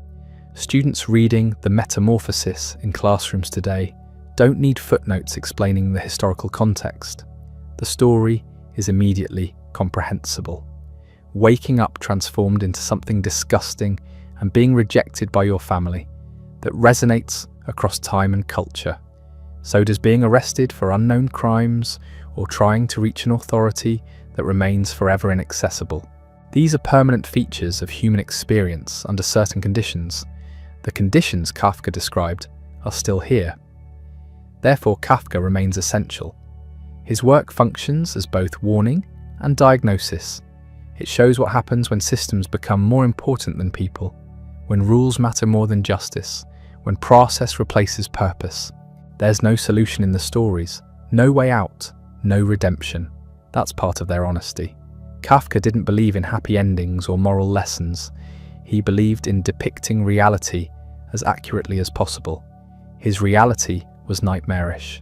Students reading The Metamorphosis in classrooms today don't need footnotes explaining the historical context. The story is immediately comprehensible. Waking up transformed into something disgusting and being rejected by your family that resonates across time and culture. So does being arrested for unknown crimes or trying to reach an authority that remains forever inaccessible. These are permanent features of human experience under certain conditions. The conditions Kafka described are still here. Therefore, Kafka remains essential. His work functions as both warning and diagnosis. It shows what happens when systems become more important than people, when rules matter more than justice, when process replaces purpose. There's no solution in the stories, no way out, no redemption. That's part of their honesty. Kafka didn't believe in happy endings or moral lessons. He believed in depicting reality as accurately as possible. His reality was nightmarish,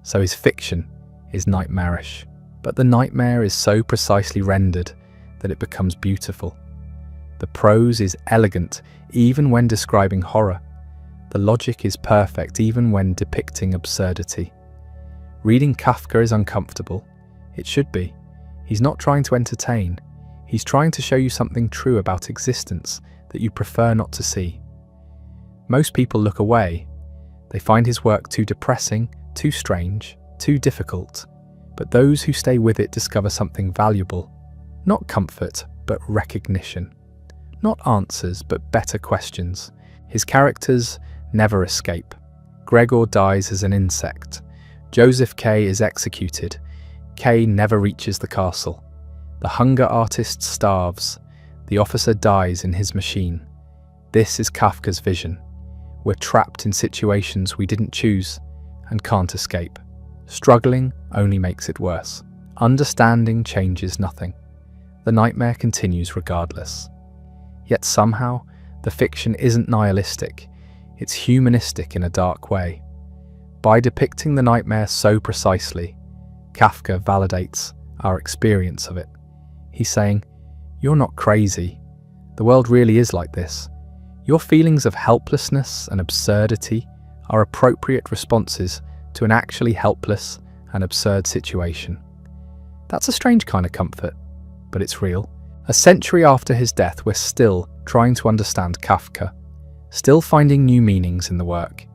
so his fiction is nightmarish. But the nightmare is so precisely rendered that it becomes beautiful. The prose is elegant even when describing horror. The logic is perfect even when depicting absurdity. Reading Kafka is uncomfortable. It should be. He's not trying to entertain. He's trying to show you something true about existence that you prefer not to see. Most people look away. They find his work too depressing, too strange, too difficult. But those who stay with it discover something valuable. Not comfort, but recognition. Not answers, but better questions. His characters never escape. Gregor dies as an insect. Joseph K is executed. K never reaches the castle. The hunger artist starves. The officer dies in his machine. This is Kafka's vision. We're trapped in situations we didn't choose and can't escape. Struggling only makes it worse. Understanding changes nothing. The nightmare continues regardless. Yet somehow, the fiction isn't nihilistic. It's humanistic in a dark way. By depicting the nightmare so precisely, Kafka validates our experience of it. He's saying, "You're not crazy. The world really is like this. Your feelings of helplessness and absurdity are appropriate responses to an actually helpless and absurd situation." That's a strange kind of comfort, but it's real. A century after his death, we're still trying to understand Kafka, still finding new meanings in the work,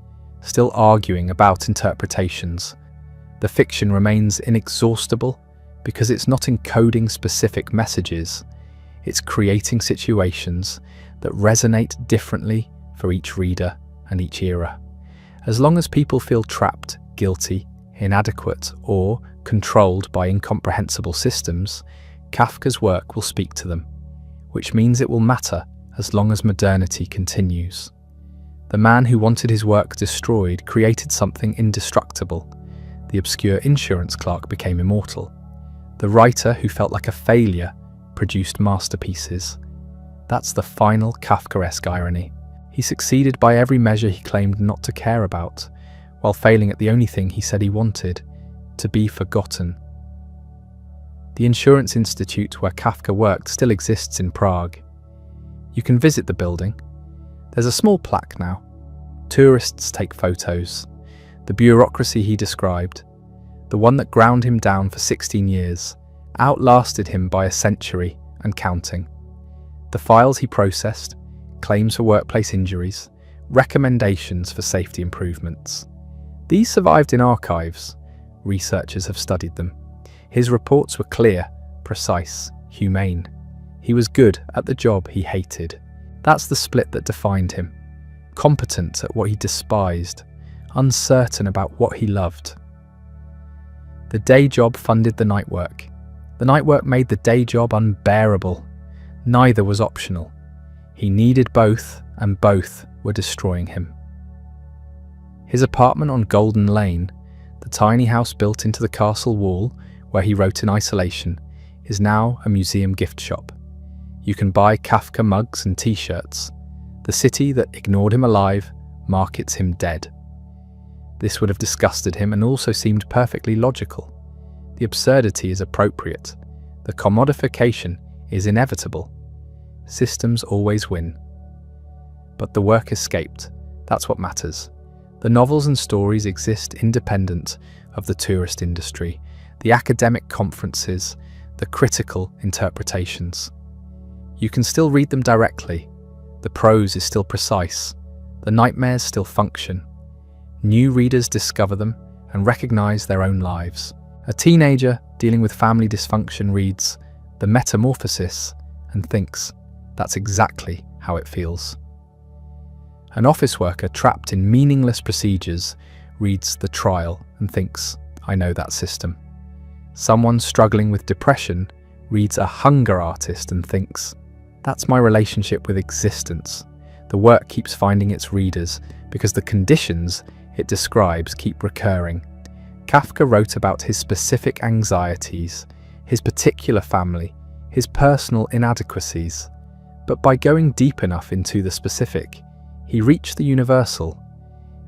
still arguing about interpretations. The fiction remains inexhaustible because it's not encoding specific messages, it's creating situations that resonate differently for each reader and each era. As long as people feel trapped, guilty, inadequate, or controlled by incomprehensible systems, Kafka's work will speak to them, which means it will matter as long as modernity continues. The man who wanted his work destroyed created something indestructible. The obscure insurance clerk became immortal. The writer who felt like a failure produced masterpieces. That's the final Kafkaesque irony. He succeeded by every measure he claimed not to care about, while failing at the only thing he said he wanted, to be forgotten. The Insurance Institute where Kafka worked still exists in Prague. You can visit the building. There's a small plaque now. Tourists take photos. The bureaucracy he described, the one that ground him down for 16 years, outlasted him by a century and counting. The files he processed, claims for workplace injuries, recommendations for safety improvements. These survived in archives. Researchers have studied them. His reports were clear, precise, humane. He was good at the job he hated. That's the split that defined him. Competent at what he despised, uncertain about what he loved. The day job funded the night work. The night work made the day job unbearable. Neither was optional. He needed both, and both were destroying him. His apartment on Golden Lane, the tiny house built into the castle wall where he wrote in isolation, is now a museum gift shop. You can buy Kafka mugs and t-shirts. The city that ignored him alive markets him dead. This would have disgusted him and also seemed perfectly logical. The absurdity is appropriate. The commodification is inevitable. Systems always win. But the work escaped. That's what matters. The novels and stories exist independent of the tourist industry, the academic conferences, the critical interpretations. You can still read them directly. The prose is still precise. The nightmares still function. New readers discover them and recognize their own lives. A teenager dealing with family dysfunction reads The Metamorphosis and thinks, that's exactly how it feels. An office worker trapped in meaningless procedures reads The Trial and thinks, I know that system. Someone struggling with depression reads A Hunger Artist and thinks, that's my relationship with existence. The work keeps finding its readers because the conditions it describes keep recurring. Kafka wrote about his specific anxieties, his particular family, his personal inadequacies. But by going deep enough into the specific, he reached the universal.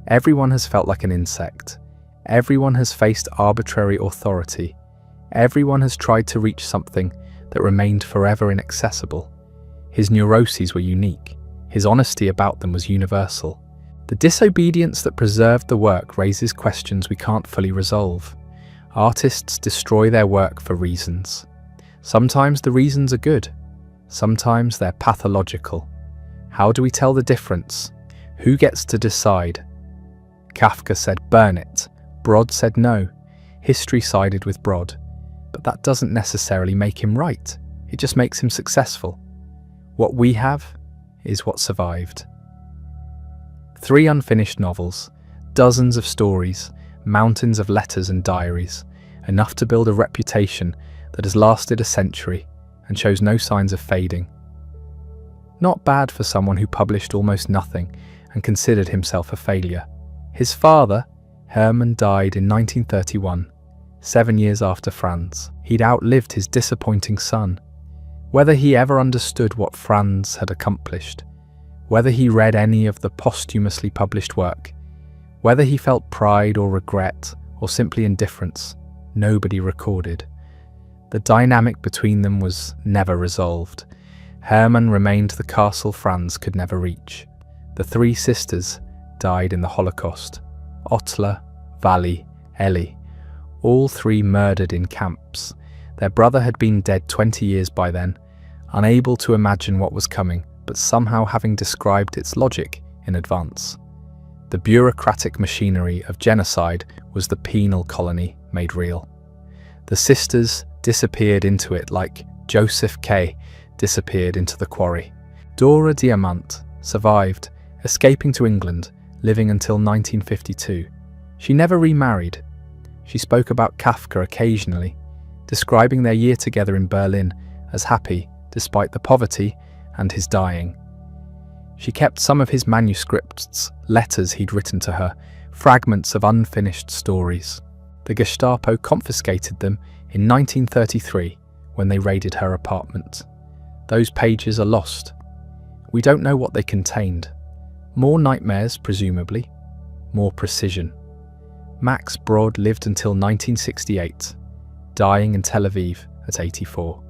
Everyone has felt like an insect. Everyone has faced arbitrary authority. Everyone has tried to reach something that remained forever inaccessible. His neuroses were unique. His honesty about them was universal. The disobedience that preserved the work raises questions we can't fully resolve. Artists destroy their work for reasons. Sometimes the reasons are good. Sometimes they're pathological. How do we tell the difference? Who gets to decide? Kafka said burn it. Brod said no. History sided with Brod. But that doesn't necessarily make him right. It just makes him successful. What we have is what survived. 3 unfinished novels, dozens of stories, mountains of letters and diaries, enough to build a reputation that has lasted a century and shows no signs of fading. Not bad for someone who published almost nothing and considered himself a failure. His father, Hermann, died in 1931, 7 years after Franz. He'd outlived his disappointing son. Whether he ever understood what Franz had accomplished, whether he read any of the posthumously published work, whether he felt pride or regret or simply indifference, nobody recorded. The dynamic between them was never resolved. Hermann remained the castle Franz could never reach. The 3 sisters died in the Holocaust. Ottla, Vali, Ellie, all 3 murdered in camps. Their brother had been dead 20 years by then, unable to imagine what was coming, but somehow having described its logic in advance. The bureaucratic machinery of genocide was the penal colony made real. The sisters disappeared into it like Joseph K. disappeared into the quarry. Dora Diamant survived, escaping to England, living until 1952. She never remarried. She spoke about Kafka occasionally, describing their year together in Berlin as happy despite the poverty and his dying. She kept some of his manuscripts, letters he'd written to her, fragments of unfinished stories. The Gestapo confiscated them in 1933 when they raided her apartment. Those pages are lost. We don't know what they contained. More nightmares, presumably. More precision. Max Brod lived until 1968, dying in Tel Aviv at 84.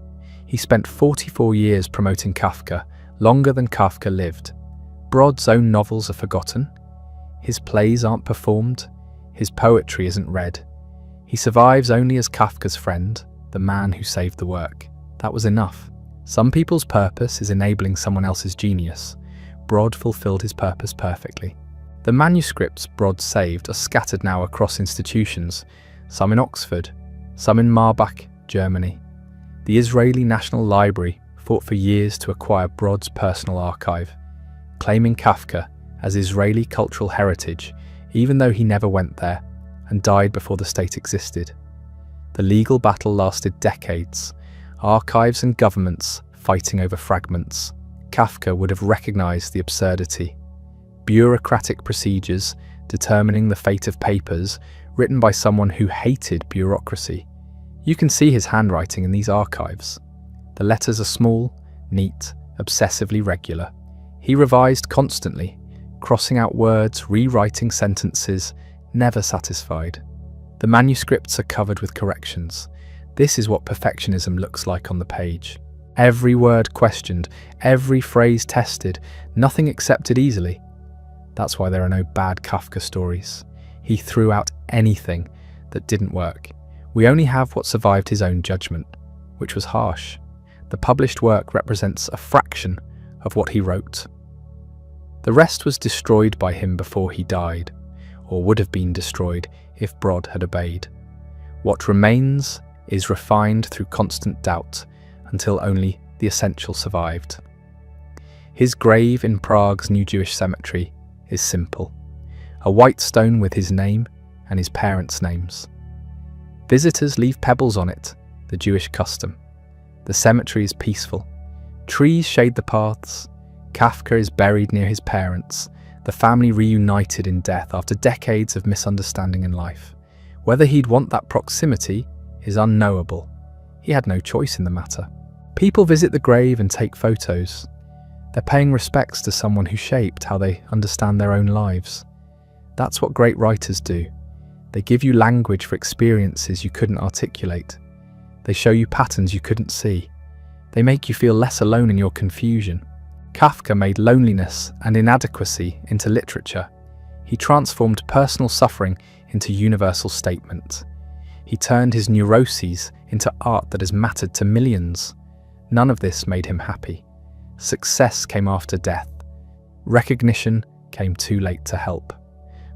He spent 44 years promoting Kafka, longer than Kafka lived. Brod's own novels are forgotten. His plays aren't performed. His poetry isn't read. He survives only as Kafka's friend, the man who saved the work. That was enough. Some people's purpose is enabling someone else's genius. Brod fulfilled his purpose perfectly. The manuscripts Brod saved are scattered now across institutions, some in Oxford, some in Marbach, Germany. The Israeli National Library fought for years to acquire Brod's personal archive, claiming Kafka as Israeli cultural heritage, even though he never went there and died before the state existed. The legal battle lasted decades, archives and governments fighting over fragments. Kafka would have recognized the absurdity. Bureaucratic procedures determining the fate of papers written by someone who hated bureaucracy. You can see his handwriting in these archives. The letters are small, neat, obsessively regular. He revised constantly, crossing out words, rewriting sentences, never satisfied. The manuscripts are covered with corrections. This is what perfectionism looks like on the page. Every word questioned, every phrase tested, nothing accepted easily. That's why there are no bad Kafka stories. He threw out anything that didn't work. We only have what survived his own judgment, which was harsh. The published work represents a fraction of what he wrote. The rest was destroyed by him before he died, or would have been destroyed if Brod had obeyed. What remains is refined through constant doubt until only the essential survived. His grave in Prague's New Jewish Cemetery is simple. A white stone with his name and his parents' names. Visitors leave pebbles on it, the Jewish custom. The cemetery is peaceful. Trees shade the paths. Kafka is buried near his parents, the family reunited in death after decades of misunderstanding in life. Whether he'd want that proximity is unknowable. He had no choice in the matter. People visit the grave and take photos. They're paying respects to someone who shaped how they understand their own lives. That's what great writers do. They give you language for experiences you couldn't articulate. They show you patterns you couldn't see. They make you feel less alone in your confusion. Kafka made loneliness and inadequacy into literature. He transformed personal suffering into universal statement. He turned his neuroses into art that has mattered to millions. None of this made him happy. Success came after death. Recognition came too late to help.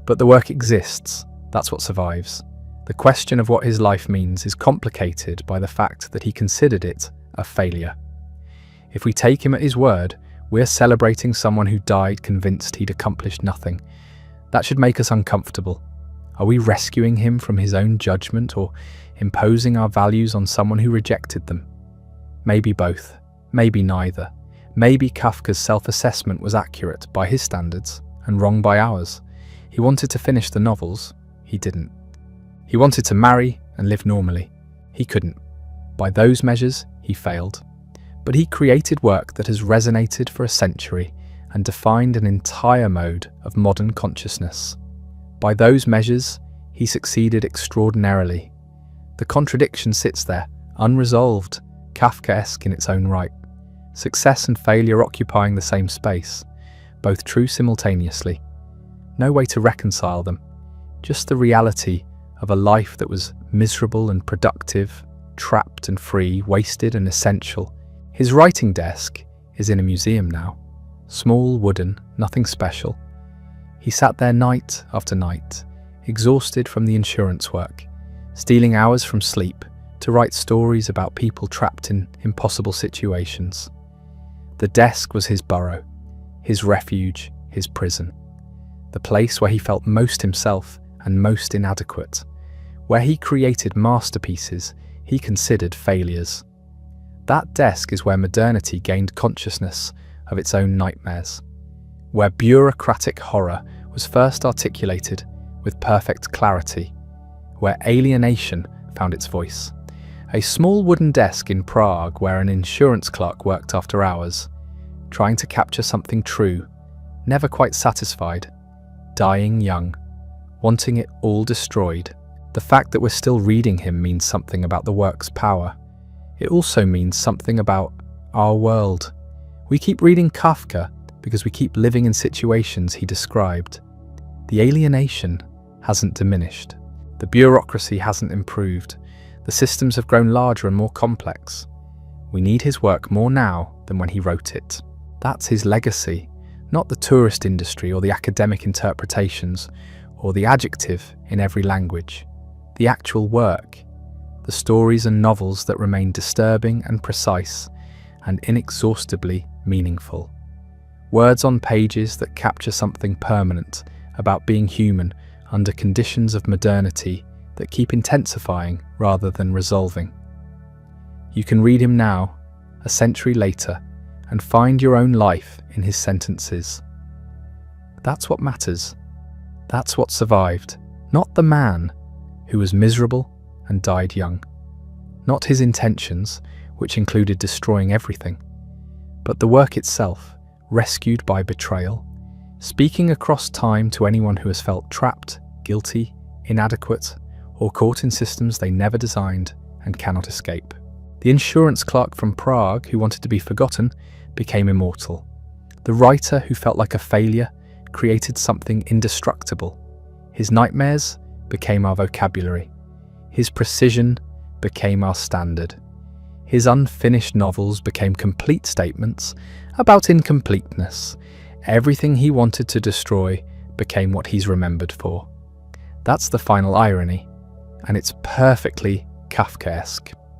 But the work exists. That's what survives. The question of what his life means is complicated by the fact that he considered it a failure. If we take him at his word, we're celebrating someone who died convinced he'd accomplished nothing. That should make us uncomfortable. Are we rescuing him from his own judgment or imposing our values on someone who rejected them? Maybe both. Maybe neither. Maybe Kafka's self-assessment was accurate by his standards and wrong by ours. He wanted to finish the novels. He didn't. He wanted to marry and live normally. He couldn't. By those measures, he failed. But he created work that has resonated for a century and defined an entire mode of modern consciousness. By those measures, he succeeded extraordinarily. The contradiction sits there, unresolved, Kafkaesque in its own right. Success and failure occupying the same space, both true simultaneously. No way to reconcile them, just the reality of a life that was miserable and productive, trapped and free, wasted and essential. His writing desk is in a museum now. Small, wooden, nothing special. He sat there night after night, exhausted from the insurance work, stealing hours from sleep to write stories about people trapped in impossible situations. The desk was his burrow, his refuge, his prison. The place where he felt most himself and most inadequate, Where he created masterpieces, he considered failures. That desk is where modernity gained consciousness of its own nightmares, where bureaucratic horror was first articulated with perfect clarity, where alienation found its voice. A small wooden desk in Prague where an insurance clerk worked after hours, trying to capture something true, never quite satisfied, dying young, wanting it all destroyed. The fact that we're still reading him means something about the work's power. It also means something about our world. We keep reading Kafka because we keep living in situations he described. The alienation hasn't diminished. The bureaucracy hasn't improved. The systems have grown larger and more complex. We need his work more now than when he wrote it. That's his legacy, not the tourist industry or the academic interpretations or the adjective in every language. The actual work, the stories and novels that remain disturbing and precise and inexhaustibly meaningful. Words on pages that capture something permanent about being human under conditions of modernity that keep intensifying rather than resolving. You can read him now, a century later, and find your own life in his sentences. That's what matters. That's what survived. Not the man who was miserable and died young. Not his intentions, which included destroying everything, but the work itself, rescued by betrayal, speaking across time to anyone who has felt trapped, guilty, inadequate, or caught in systems they never designed and cannot escape. The insurance clerk from Prague who wanted to be forgotten became immortal. The writer who felt like a failure created something indestructible. His nightmares became our vocabulary. His precision became our standard. His unfinished novels became complete statements about incompleteness. Everything he wanted to destroy became what he's remembered for. That's the final irony, and it's perfectly Kafkaesque.